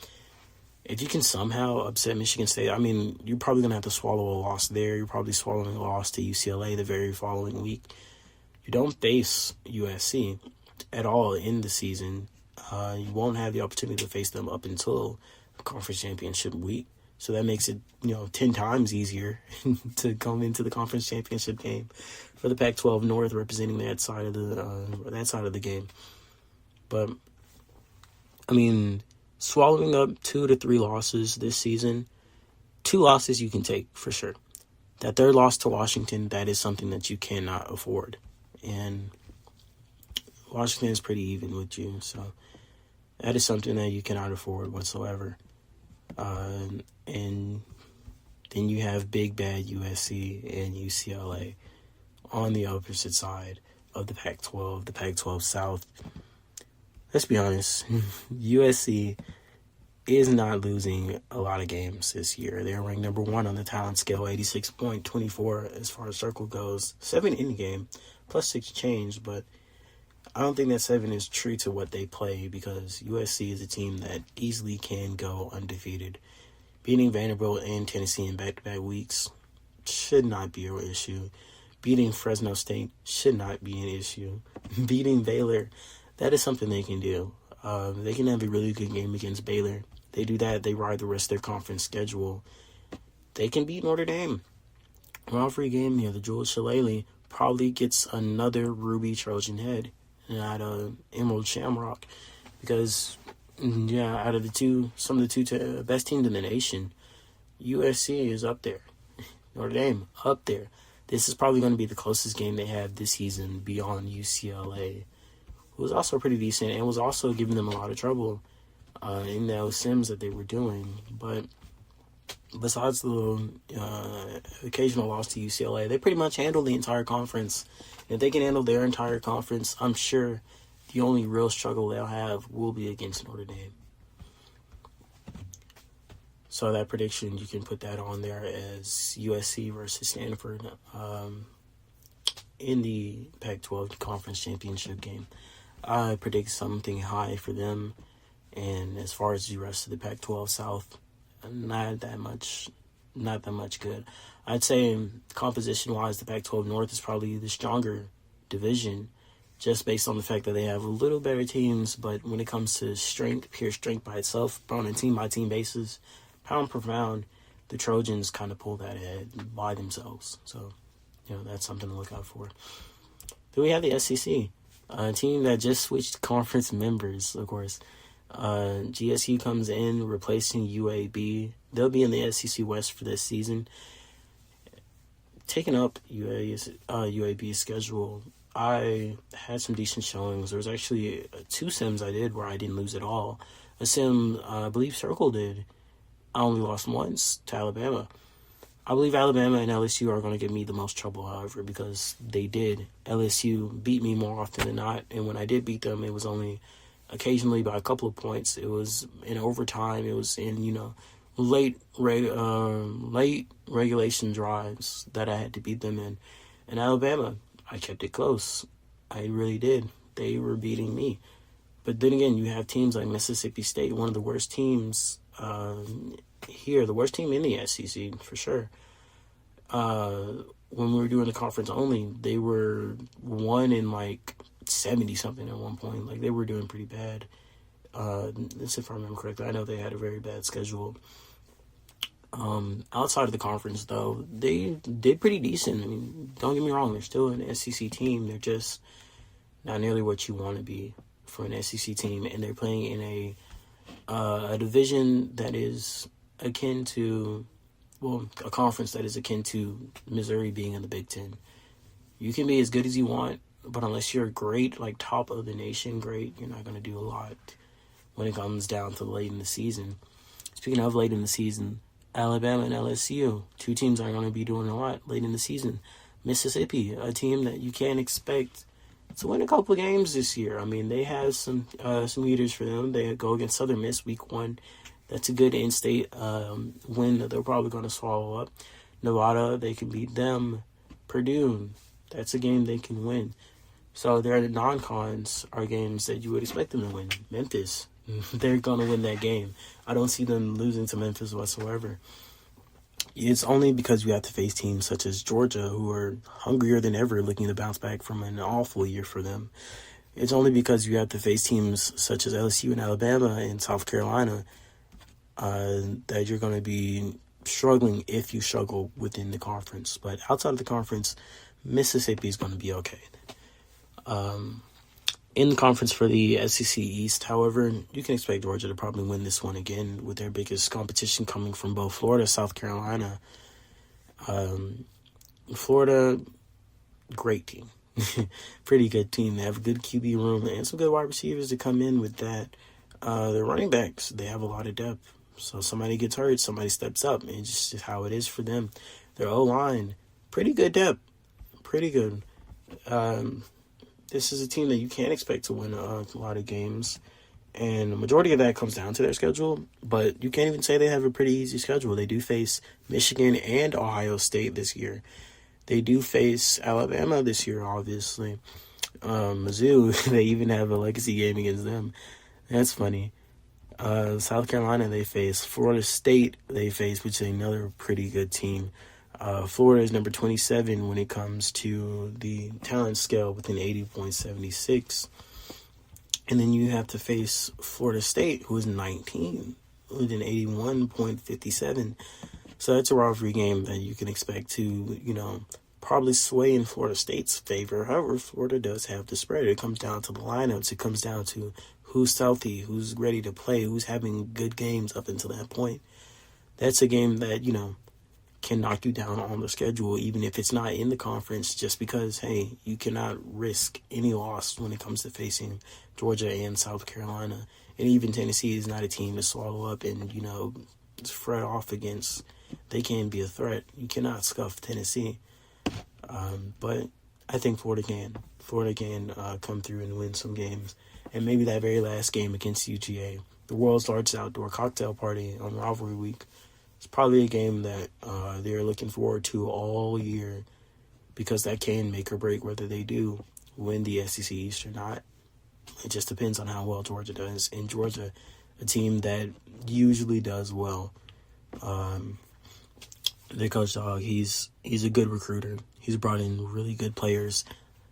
If you can somehow upset Michigan State, I mean, you're probably going to have to swallow a loss there. You're probably swallowing a loss to UCLA the very following week. You don't face USC at all in the season. You won't have the opportunity to face them up until conference championship week. So that makes it, 10 times easier to come into the conference championship game for the Pac-12 North, representing that side of the game. But I mean, swallowing up 2 to 3 losses this season, 2 losses you can take for sure. That third loss to Washington, that is something that you cannot afford, and Washington is pretty even with you, so that is something that you cannot afford whatsoever. And then you have big bad USC and UCLA on the opposite side of the Pac-12, the Pac-12 South. Let's be honest, USC is not losing a lot of games this year. They're ranked number 1 on the talent scale, 86.24 as far as circle goes. 7 in the game, plus 6 change, but I don't think that 7 is true to what they play, because USC is a team that easily can go undefeated. Beating Vanderbilt and Tennessee in back-to-back weeks should not be an issue. Beating Fresno State should not be an issue. Beating Baylor, that is something they can do. They can have a really good game against Baylor. They do that, they ride the rest of their conference schedule. They can beat Notre Dame. Rivalry game here, the Jules Shillelagh probably gets another Ruby Trojan head, not Emerald Shamrock, because out of some of the two best teams in the nation, USC is up there. Notre Dame up there. This is probably going to be the closest game they have this season beyond UCLA, who was also pretty decent and was also giving them a lot of trouble in those sims that they were doing. But besides the occasional loss to UCLA, they pretty much handled the entire conference. And if they can handle their entire conference, I'm sure the only real struggle they'll have will be against Notre Dame. So that prediction, you can put that on there as USC versus Stanford in the Pac-12 Conference Championship game. I predict something high for them. And as far as the rest of the Pac-12 South, not that much good. I'd say composition-wise, the Pac-12 North is probably the stronger division, just based on the fact that they have a little better teams. But when it comes to strength, pure strength by itself, on a team-by-team basis, pound per pound, the Trojans kind of pull that ahead by themselves. So, that's something to look out for. Then we have the SEC, a team that just switched conference members, of course. GSU comes in, replacing UAB. They'll be in the SEC West for this season. Taking up UAB's schedule, I had some decent showings. There was actually 2 sims I did where I didn't lose at all. A sim, I believe Circle did. I only lost once to Alabama. I believe Alabama and LSU are going to give me the most trouble, however, because they did. LSU beat me more often than not, and when I did beat them, it was only occasionally by a couple of points. It was in overtime. It was in, late regulation drives that I had to beat them in. And Alabama, I kept it close. I really did. They were beating me. But then again, you have teams like Mississippi State, one of the worst teams here, the worst team in the SEC, for sure. When we were doing the conference only, they were 1 in 70-something at one point. Like, they were doing pretty bad. If I remember correctly, I know they had a very bad schedule. Outside of the conference, though, they did pretty decent. I mean, don't get me wrong, they're still an SEC team. They're just not nearly what you want to be for an SEC team, and they're playing in a division that is akin to, a conference that is akin to Missouri being in the Big Ten. You can be as good as you want, but unless you're great, top of the nation great, you're not going to do a lot when it comes down to late in the season. Speaking of late in the season, Alabama and LSU, 2 teams are going to be doing a lot late in the season. Mississippi, a team that you can't expect to win a couple of games this year. I mean, they have some heaters for them. They go against Southern Miss week 1. That's a good in-state win that they're probably going to swallow up. Nevada, they can beat them. Purdue, that's a game they can win. So their non-cons are games that you would expect them to win. Memphis, they're going to win that game. I don't see them losing to Memphis whatsoever. It's only because you have to face teams such as Georgia, who are hungrier than ever looking to bounce back from an awful year for them. It's only because you have to face teams such as LSU and Alabama and South Carolina that you're going to be struggling if you struggle within the conference. But outside of the conference, Mississippi is going to be okay. In the conference for the SEC East, however, you can expect Georgia to probably win this one again, with their biggest competition coming from both Florida and South Carolina. Florida, great team. Pretty good team. They have a good QB room and some good wide receivers to come in with that. Their running backs, they have a lot of depth. So somebody gets hurt, somebody steps up. And it's just how it is for them. Their O-line, pretty good depth. Pretty good. This is a team that you can't expect to win a lot of games. And the majority of that comes down to their schedule. But you can't even say they have a pretty easy schedule. They do face Michigan and Ohio State this year. They do face Alabama this year, obviously. Mizzou, they even have a legacy game against them. That's funny. South Carolina they face. Florida State they face, which is another pretty good team. Florida is number 27 when it comes to the talent scale with an 80.76. And then you have to face Florida State, who is 19, with an 81.57. So that's a rivalry game that you can expect to, probably sway in Florida State's favor. However, Florida does have the spread. It comes down to the lineups. It comes down to who's healthy, who's ready to play, who's having good games up until that point. That's a game that, can knock you down on the schedule, even if it's not in the conference, just because, hey, you cannot risk any loss when it comes to facing Georgia and South Carolina. And even Tennessee is not a team to swallow up and, fret off against. They can be a threat. You cannot scuff Tennessee. But I think Florida can. Florida can come through and win some games. And maybe that very last game against UGA, the world's largest outdoor cocktail party on rivalry week, it's probably a game that they're looking forward to all year, because that can make or break whether they do win the SEC East or not. It just depends on how well Georgia does. And Georgia, a team that usually does well. Their coach dog, he's a good recruiter. He's brought in really good players.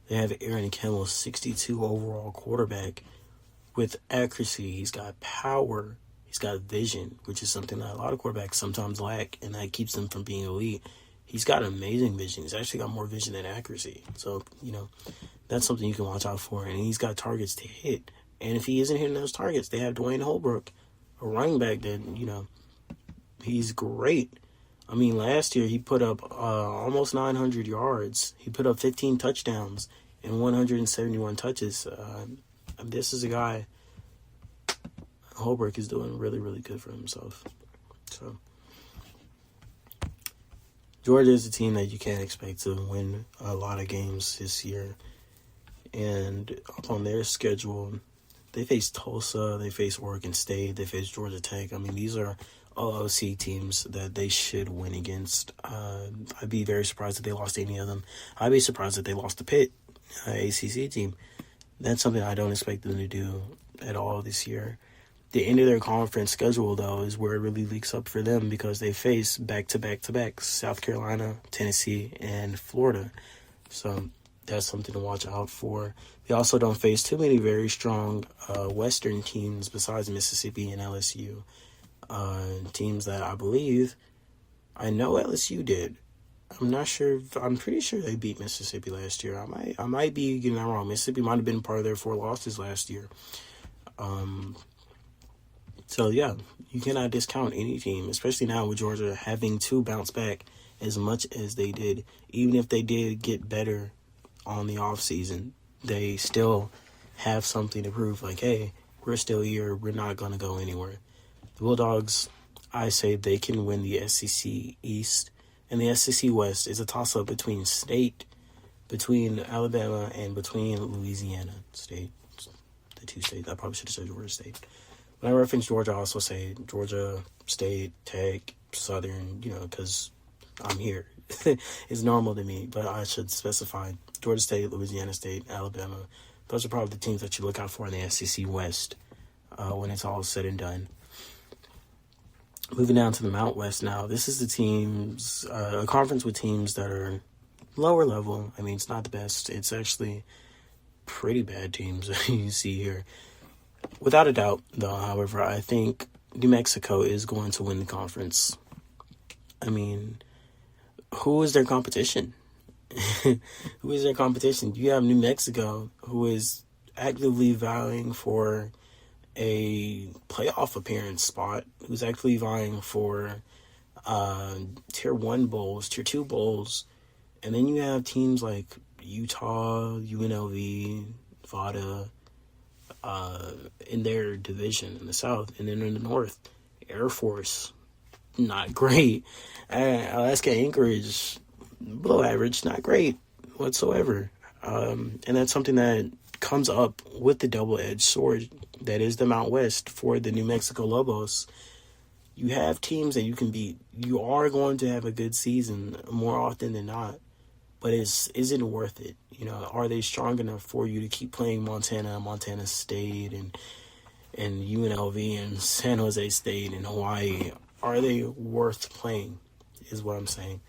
They have Aaron Kimmel, 62 overall quarterback with accuracy. He's got power. He's got vision, which is something that a lot of quarterbacks sometimes lack, and that keeps them from being elite. He's got amazing vision. He's actually got more vision than accuracy. So, that's something you can watch out for. And he's got targets to hit. And if he isn't hitting those targets, they have Dwayne Holbrook, a running back that, he's great. I mean, last year he put up almost 900 yards. He put up 15 touchdowns and 171 touches. This is a guy, Holbrook is doing really, really good for himself. So, Georgia is a team that you can't expect to win a lot of games this year. And on their schedule, they face Tulsa, they face Oregon State, they face Georgia Tech. I mean, these are all OC teams that they should win against. I'd be very surprised if they lost any of them. I'd be surprised if they lost to Pitt, ACC team. That's something I don't expect them to do at all this year. The end of their conference schedule, though, is where it really leaks up for them, because they face back-to-back-to-back South Carolina, Tennessee, and Florida. So that's something to watch out for. They also don't face too many very strong Western teams besides Mississippi and LSU. Teams that I know LSU did. I'm not sure. I'm pretty sure they beat Mississippi last year. I might be getting that wrong. Mississippi might have been part of their 4 losses last year. So yeah, you cannot discount any team, especially now with Georgia having to bounce back as much as they did. Even if they did get better on the off season, they still have something to prove. Like, hey, we're still here. We're not going to go anywhere. The Bulldogs, I say they can win the SEC East. And the SEC West is a toss-up between Alabama, and between Louisiana State. The 2 states. I probably should have said Georgia State. When I reference Georgia, I also say Georgia State, Tech, Southern, because I'm here. It's normal to me, but I should specify Georgia State, Louisiana State, Alabama. Those are probably the teams that you look out for in the SEC West when it's all said and done. Moving down to the Mount West now, this is the teams, a conference with teams that are lower level. I mean, it's not the best. It's actually pretty bad teams that you see here. Without a doubt, though, however, I think New Mexico is going to win the conference. I mean, who is their competition? Who is their competition? You have New Mexico, who is actively vying for a playoff appearance spot, who's actually vying for Tier 1 bowls, Tier 2 bowls. And then you have teams like Utah, UNLV, Nevada, in their division in the South. And then in the North, Air Force, not great. Alaska Anchorage, below average, not great whatsoever. And that's something that comes up with the double-edged sword that is the Mount West for the New Mexico Lobos. You have teams that you can beat. You are going to have a good season more often than not, but is it worth it? Are they strong enough for you to keep playing Montana State, and and UNLV and San Jose State and Hawaii, are they worth playing, is what I'm saying.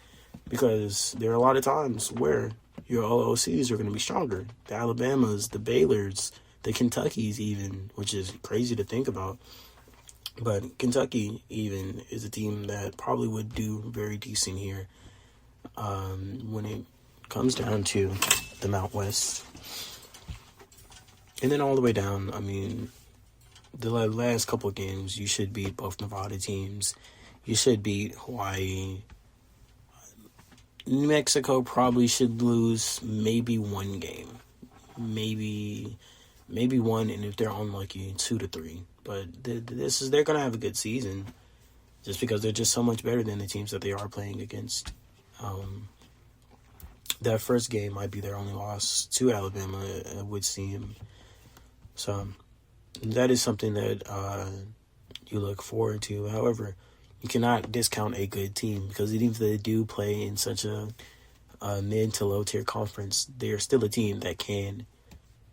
Because there are a lot of times where your OOCs are going to be stronger. The Alabamas, the Baylors, the Kentuckys even, which is crazy to think about. But Kentucky even is a team that probably would do very decent here when it comes down to the Mount West. And then all the way down, I mean, the last couple of games, you should beat both Nevada teams. You should beat Hawaii. New Mexico probably should lose maybe one game. Maybe one, and if they're unlucky, 2 to 3. But they're going to have a good season just because they're just so much better than the teams that they are playing against. That first game might be their only loss to Alabama, it would seem. So that is something that you look forward to. However, you cannot discount a good team because even if they do play in such a mid to low tier conference, they're still a team that can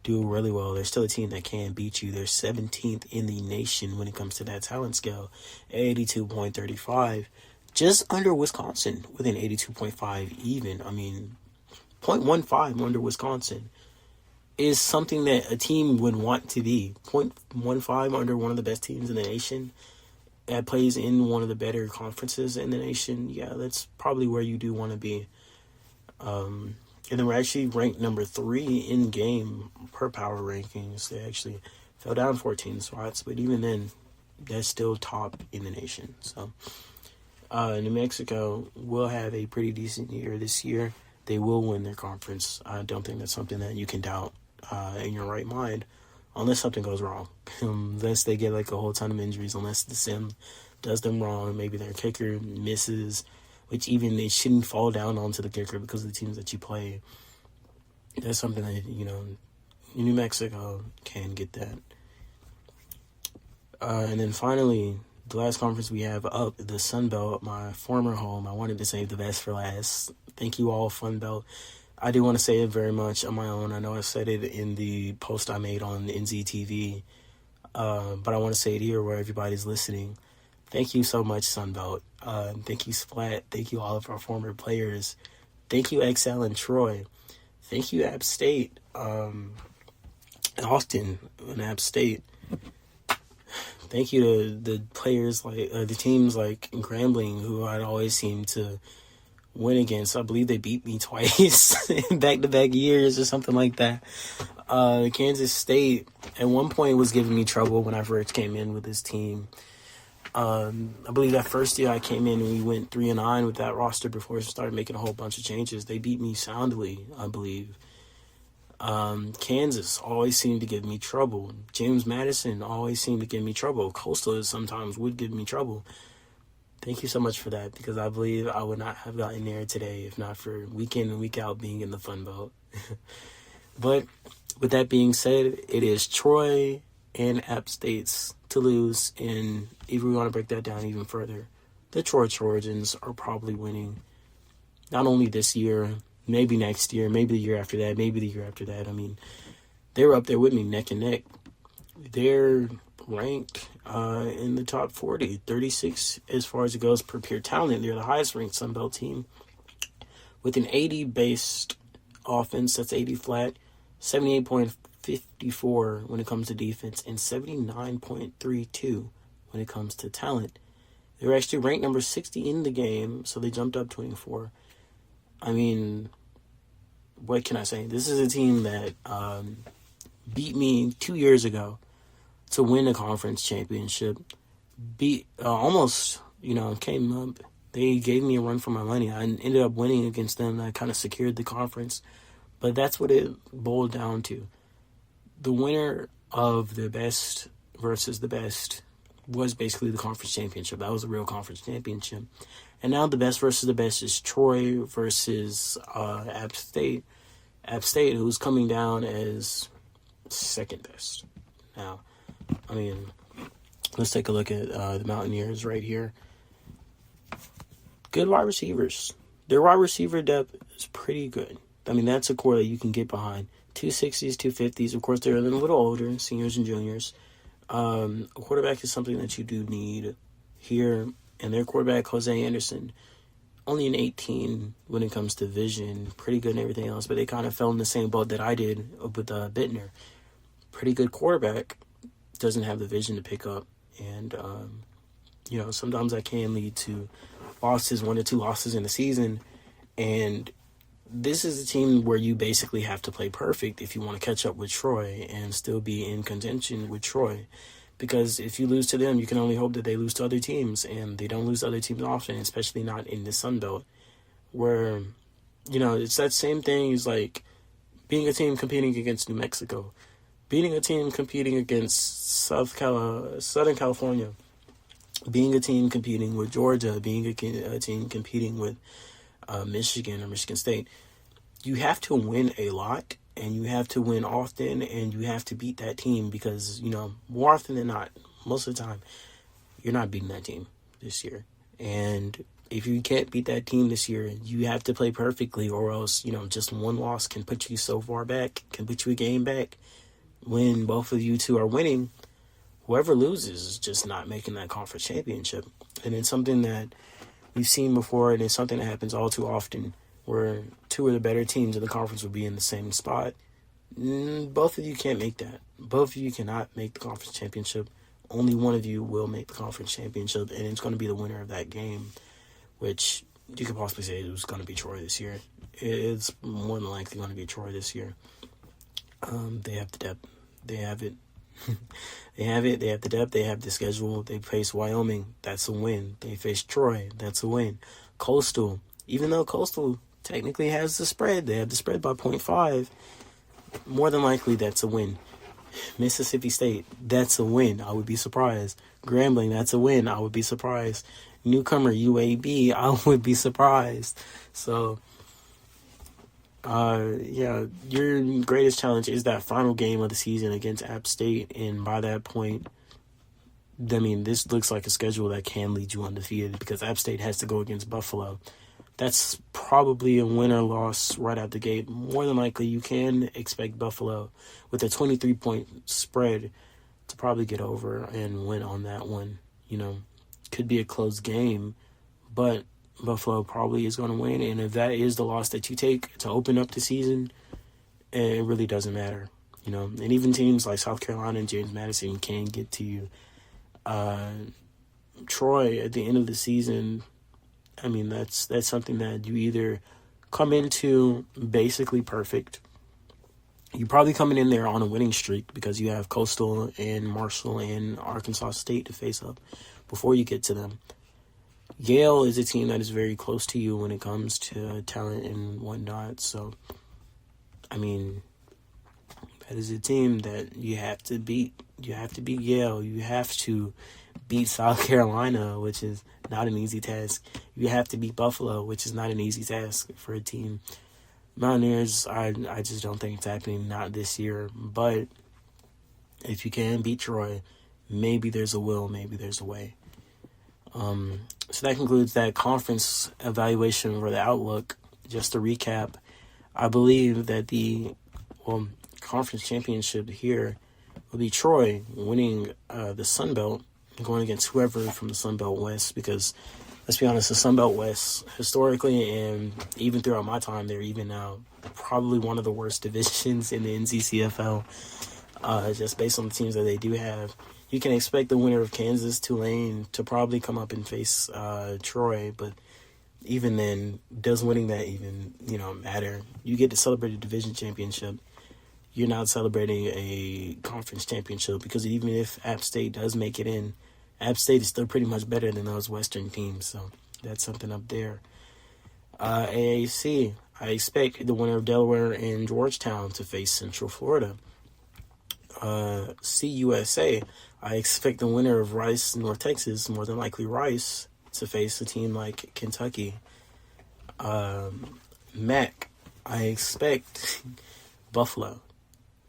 do really well. They're still a team that can beat you. They're 17th in the nation when it comes to that talent scale, 82.35, just under Wisconsin with an 82.5 even. I mean, 0.15 under Wisconsin is something that a team would want to be. 0.15 under one of the best teams in the nation that plays in one of the better conferences in the nation. Yeah, that's probably where you do want to be. And then we're actually ranked number 3 in game per power rankings. They actually fell down 14 spots, but even then, that's still top in the nation. So, New Mexico will have a pretty decent year this year. They will win their conference. I don't think that's something that you can doubt in your right mind, unless something goes wrong. Unless they get like a whole ton of injuries, unless the sim does them wrong, maybe their kicker misses, which even they shouldn't fall down onto the kicker because of the teams that you play. That's something that, New Mexico can get that. And then finally, the last conference we have up, the Sun Belt, my former home. I wanted to save the best for last. Thank you all, Fun Belt. I do want to say it very much on my own. I know I said it in the post I made on NZTV, but I want to say it here where everybody's listening. Thank you so much, Sun Belt. Thank you, Splat. Thank you, all of our former players. Thank you, XL and Troy. Thank you, App State. Austin and App State. Thank you to the players, like the teams like Grambling, who I'd always seem to win against. I believe they beat me twice in back-to-back years or something like that. Kansas State at one point was giving me trouble when I first came in with this team. I believe that first year I came in and we went 3-9 with that roster before we started making a whole bunch of changes. They beat me soundly, I believe. Kansas always seemed to give me trouble. James Madison always seemed to give me trouble. Coastal sometimes would give me trouble. Thank you so much for that, because I believe I would not have gotten there today if not for week in and week out being in the Fun Belt. But with that being said, it is Troy and App State's to lose, and if we want to break that down even further, the Troy Trojans are probably winning not only this year, maybe next year, maybe the year after that, maybe the year after that. I mean, they were up there with me neck and neck. They're ranked in the top 40, 36 as far as it goes per pure talent. They're the highest ranked Sun Belt team with an 80 based offense. That's 80 flat, 78.54 when it comes to defense, and 79.32 when it comes to talent. They were actually ranked number 60 in the game, so they jumped up 24. I mean, what can I say? This is a team that beat me 2 years ago to win the conference championship. Almost, came up. They gave me a run for my money. I ended up winning against them. I kind of secured the conference. But that's what it boiled down to. The winner of the best versus the best was basically the conference championship. That was a real conference championship. And now the best versus the best is Troy versus App State. App State, who's coming down as second best. Now, I mean, let's take a look at the Mountaineers right here. Good wide receivers. Their wide receiver depth is pretty good. I mean, that's a core that you can get behind. 260s, 250s. Of course, they're a little older, seniors and juniors. A quarterback is something that you do need here, and their quarterback, Jose Anderson, only an 18 when it comes to vision, pretty good and everything else, but they kind of fell in the same boat that I did with Bittner. Pretty good quarterback, doesn't have the vision to pick up, and sometimes that can lead to losses, 1 or 2 losses in the season, and this is a team where you basically have to play perfect if you want to catch up with Troy and still be in contention with Troy. Because if you lose to them, you can only hope that they lose to other teams, and they don't lose to other teams often, especially not in the Sun Belt, where, it's that same thing as like being a team competing against New Mexico, beating a team competing against Southern California, being a team competing with Georgia, being a team competing with Michigan or Michigan State. You have to win a lot, and you have to win often, and you have to beat that team because, more often than not, most of the time, you're not beating that team this year. And if you can't beat that team this year, you have to play perfectly, or else, just one loss can put you so far back, can put you a game back. When both of you two are winning, whoever loses is just not making that conference championship. And it's something that we've seen before, and it's something that happens all too often, where 2 of the better teams in the conference will be in the same spot. Both of you can't make that. Both of you cannot make the conference championship. Only one of you will make the conference championship, and it's going to be the winner of that game, which you could possibly say it was going to be Troy this year. It's more than likely going to be Troy this year. They have the depth. They have it. They have it. They have the depth. They have the schedule. They face Wyoming. That's a win. They face Troy. That's a win. Coastal. Even though Coastal technically has the spread, they have the spread by 0.5. More than likely, that's a win. Mississippi State. That's a win. I would be surprised. Grambling. That's a win. I would be surprised. Newcomer UAB. I would be surprised. So, your greatest challenge is that final game of the season against App State, and by that point, this looks like a schedule that can lead you undefeated because App State has to go against Buffalo. That's probably a win or loss right out the gate. More than likely, you can expect Buffalo with a 23-point spread to probably get over and win on that one. Could be a close game, but Buffalo probably is going to win, and if that is the loss that you take to open up the season, it really doesn't matter, and even teams like South Carolina and James Madison can get to you. Troy, at the end of the season, that's something that you either come into basically perfect. You're probably coming in there on a winning streak because you have Coastal and Marshall and Arkansas State to face up before you get to them. Yale is a team that is very close to you when it comes to talent and whatnot. So, that is a team that you have to beat. You have to beat Yale. You have to beat South Carolina, which is not an easy task. You have to beat Buffalo, which is not an easy task for a team. Mountaineers, I just don't think it's happening, not this year. But if you can beat Troy, maybe there's a will, maybe there's a way. So that concludes that conference evaluation for the outlook. Just to recap, I believe that the conference championship here will be Troy winning the Sun Belt, going against whoever from the Sun Belt West, because let's be honest, the Sun Belt West, historically and even throughout my time there, even now, probably one of the worst divisions in the NZCFL, just based on the teams that they do have. You can expect the winner of Kansas, Tulane to probably come up and face Troy, but even then, does winning that even, matter? You get to celebrate a division championship. You're not celebrating a conference championship because even if App State does make it in, App State is still pretty much better than those Western teams, so that's something up there. AAC, I expect the winner of Delaware and Georgetown to face Central Florida. CUSA, I expect the winner of Rice, North Texas, more than likely Rice, to face a team like Kentucky. MAC, I expect Buffalo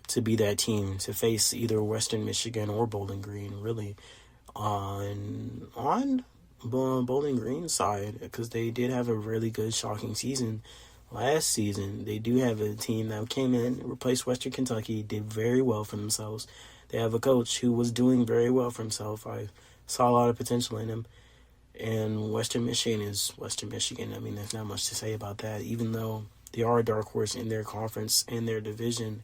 to be that team to face either Western Michigan or Bowling Green, really, on Bowling Green side, because they did have a really good, shocking season last season. They do have a team that came in, replaced Western Kentucky, did very well for themselves. They have a coach who was doing very well for himself. I saw a lot of potential in him. And Western Michigan is Western Michigan. I mean, there's not much to say about that. Even though they are a dark horse in their conference and their division,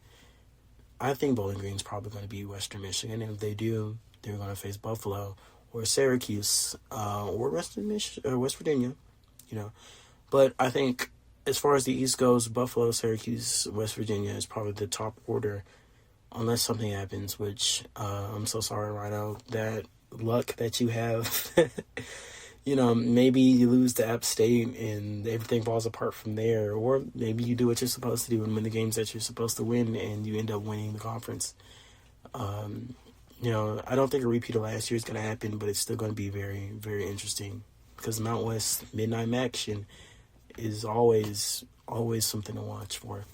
I think Bowling Green's probably going to be Western Michigan. And if they do, they're going to face Buffalo or Syracuse or West Virginia, you know. But I think as far as the East goes, Buffalo, Syracuse, West Virginia is probably the top order, unless something happens, which I'm so sorry, Rhino, that luck that you have. You know, maybe you lose to App State and everything falls apart from there, or maybe you do what you're supposed to do and win the games that you're supposed to win and you end up winning the conference. You know, I don't think a repeat of last year is going to happen, but it's still going to be very, very interesting because Mount West Midnight action is always something to watch for.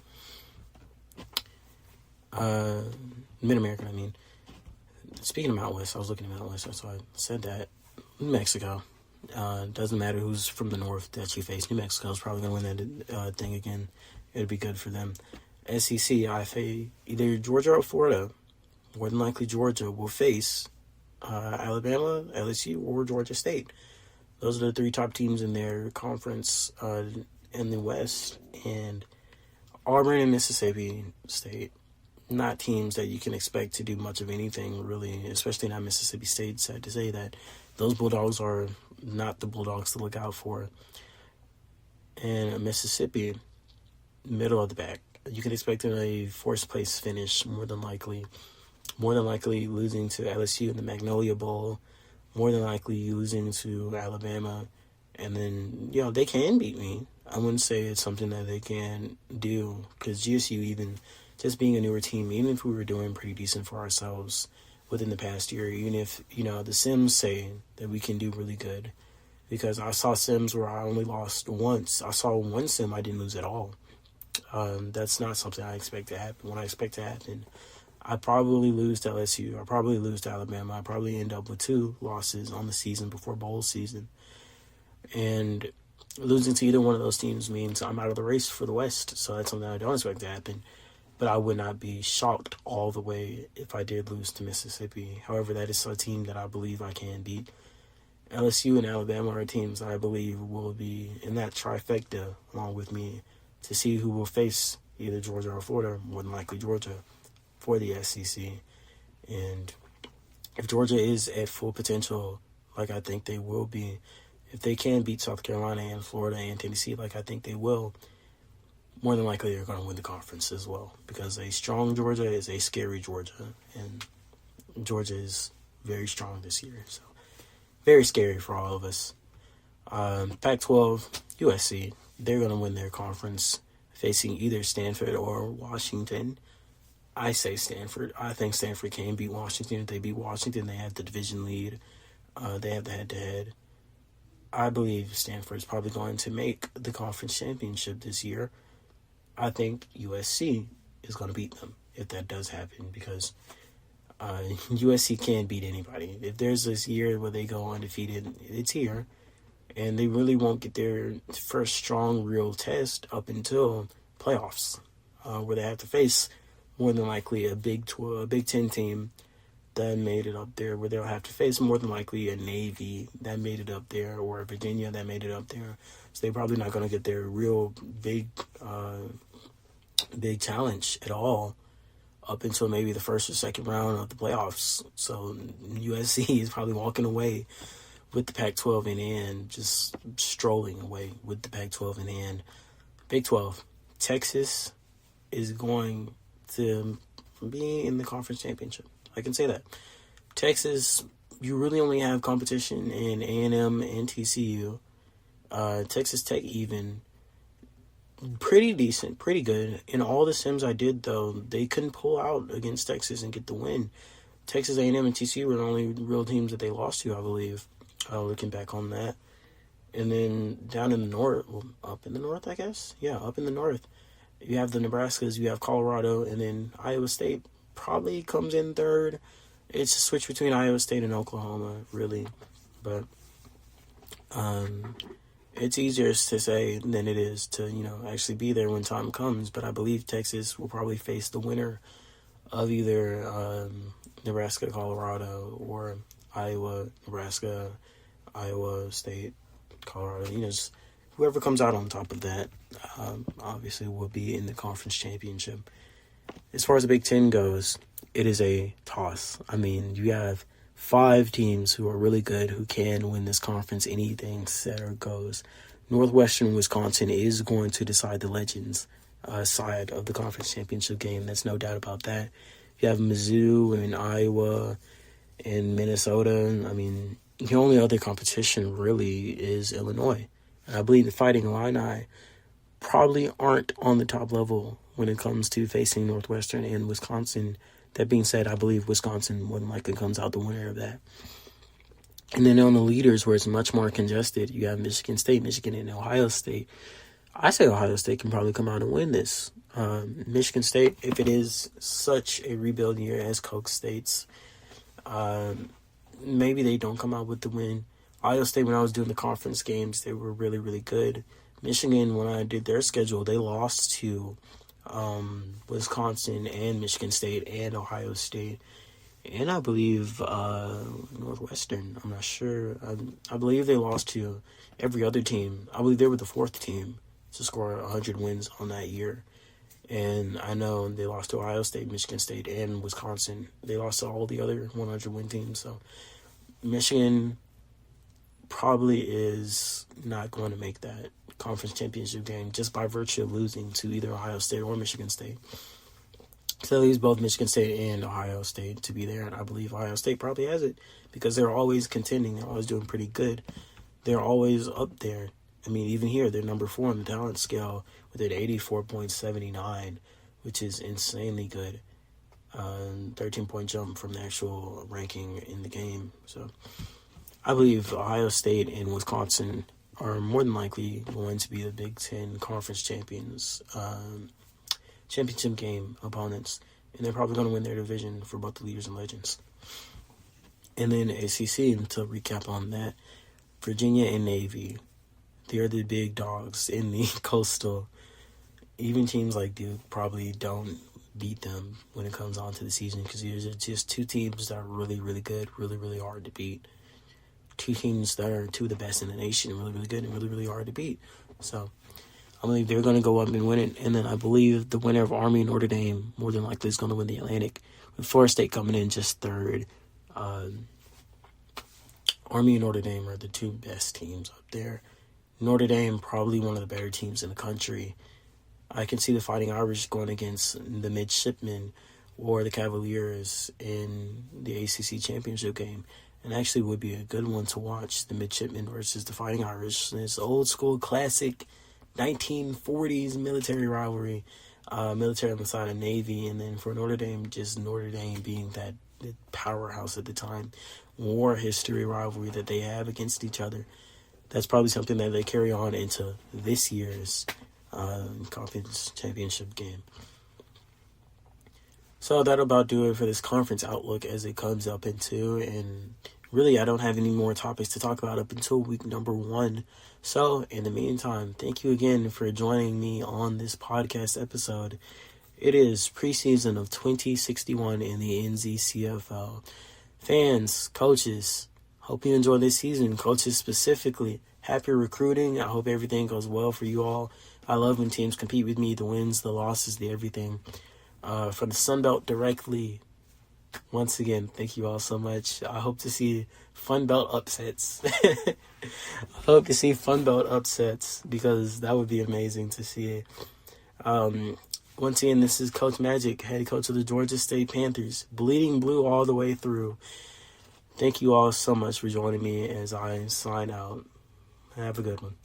Mid-American, I mean. Speaking of Mount West, I was looking at Mount West, so I said that. New Mexico. Doesn't matter who's from the north that you face. New Mexico is probably going to win that thing again. It'll be good for them. SEC, IFA, either Georgia or Florida. More than likely Georgia will face Alabama, LSU, or Georgia State. Those are the three top teams in their conference in the West. And Auburn and Mississippi State, not teams that you can expect to do much of anything, really, especially not Mississippi State. Sad to say that those Bulldogs are not the Bulldogs to look out for. And Mississippi, middle of the pack. You can expect them a fourth place finish, more than likely. More than likely losing to LSU in the Magnolia Bowl. More than likely losing to Alabama. And then, you know, they can beat me. I wouldn't say it's something that they can do, because GSU, even just being a newer team, even if we were doing pretty decent for ourselves within the past year, even if, you know, the Sims say that we can do really good, because I saw Sims where I only lost once. I saw one Sim I didn't lose at all. That's not something I expect to happen. What I expect to happen, I probably lose to LSU. I probably lose to Alabama. I probably end up with 2 losses on the season before bowl season. And losing to either one of those teams means I'm out of the race for the West, so that's something I don't expect to happen. But I would not be shocked all the way if I did lose to Mississippi. However, that is a team that I believe I can beat. LSU and Alabama are teams I believe will be in that trifecta along with me to see who will face either Georgia or Florida, more than likely Georgia, for the SEC. And if Georgia is at full potential, like I think they will be, if they can beat South Carolina and Florida and Tennessee like I think they will, more than likely they're going to win the conference as well, because a strong Georgia is a scary Georgia, and Georgia is very strong this year, so very scary for all of us. Pac-12, USC, they're going to win their conference facing either Stanford or Washington. I say Stanford. I think Stanford can beat Washington. If they beat Washington, they have the division lead. They have the head-to-head. I believe Stanford's probably going to make the conference championship this year. I think USC is going to beat them if that does happen, because USC can't beat anybody. If there's this year where they go undefeated, it's here. And they really won't get their first strong, real test up until playoffs, where they have to face more than likely a Big 10 team that made it up there, where they'll have to face more than likely a Navy that made it up there, or a Virginia that made it up there. So they're probably not going to get their real big challenge at all up until maybe the first or second round of the playoffs. So USC is probably walking away with the Pac-12 in hand, just strolling away with the Pac-12 in hand. Big 12, Texas is going to be in the conference championship. I can say that. Texas, you really only have competition in A&M and TCU. Texas Tech even, pretty decent, pretty good. In all the sims I did, though, they couldn't pull out against Texas and get the win. Texas A&M and TCU were the only real teams that they lost to, I believe, looking back on that. And then down in the north, up in the north, I guess? Yeah, up in the north, you have the Nebraskas, you have Colorado, and then Iowa State probably comes in third. It's a switch between Iowa State and Oklahoma, really. But it's easier to say than it is to, actually be there when time comes. But I believe Texas will probably face the winner of either Nebraska, Colorado, or Iowa, Nebraska, Iowa State, Colorado. Just whoever comes out on top of that, obviously will be in the conference championship. As far as the Big Ten goes, it is a toss. You have 5 teams who are really good, who can win this conference. Anything set or goes. Northwestern Wisconsin is going to decide the Legends side of the conference championship game. There's no doubt about that. You have Mizzou and Iowa and Minnesota. The only other competition really is Illinois. And I believe the Fighting Illini probably aren't on the top level when it comes to facing Northwestern and Wisconsin. That being said, I believe Wisconsin more than likely comes out the winner of that. And then on the leaders, where it's much more congested, you have Michigan State, Michigan, and Ohio State. I say Ohio State can probably come out and win this. Michigan State, if it is such a rebuild year as Coke states, maybe they don't come out with the win. Ohio State, when I was doing the conference games, they were really, really good. Michigan, when I did their schedule, they lost to Wisconsin and Michigan State and Ohio State. And I believe Northwestern. I'm not sure. I believe they lost to every other team. I believe they were the 4th team to score 100 wins on that year. And I know they lost to Ohio State, Michigan State, and Wisconsin. They lost to all the other 100-win teams. So Michigan probably is not going to make that conference championship game just by virtue of losing to either Ohio State or Michigan State. So it leaves both Michigan State and Ohio State to be there, and I believe Ohio State probably has it because they're always contending. They're always doing pretty good. They're always up there. Even here, they're number 4 on the talent scale with an 84.79, which is insanely good. 13-point jump from the actual ranking in the game. So I believe Ohio State and Wisconsin are more than likely going to be the Big Ten conference champions, championship game opponents, and they're probably going to win their division for both the leaders and legends. And then ACC, to recap on that, Virginia and Navy, they're the big dogs in the Coastal. Even teams like Duke probably don't beat them when it comes on to the season because these are just 2 teams that are really, really good, really, really hard to beat. 2 teams that are 2 of the best in the nation, really, really good and really, really hard to beat. So I believe they're going to go up and win it. And then I believe the winner of Army and Notre Dame more than likely is going to win the Atlantic, with Florida State coming in just 3rd. Army and Notre Dame are the 2 best teams up there. Notre Dame, probably one of the better teams in the country. I can see the Fighting Irish going against the Midshipmen or the Cavaliers in the ACC championship game. And actually would be a good one to watch, the Midshipmen versus the Fighting Irish. It's old school, classic 1940s military rivalry. Military on the side of Navy. And then for Notre Dame, just Notre Dame being that powerhouse at the time. War history rivalry that they have against each other. That's probably something that they carry on into this year's conference championship game. So that'll about do it for this conference outlook as it comes up into. And really, I don't have any more topics to talk about up until week number 1. So in the meantime, thank you again for joining me on this podcast episode. It is preseason of 2061 in the NZCFL. Fans, coaches, hope you enjoy this season. Coaches specifically, happy recruiting. I hope everything goes well for you all. I love when teams compete with me, the wins, the losses, the everything. For the Sunbelt directly, once again, thank you all so much. I hope to see Fun Belt upsets. I hope to see Fun Belt upsets because that would be amazing to see. Once again, this is Coach Magic, head coach of the Georgia State Panthers, bleeding blue all the way through. Thank you all so much for joining me as I sign out. Have a good one.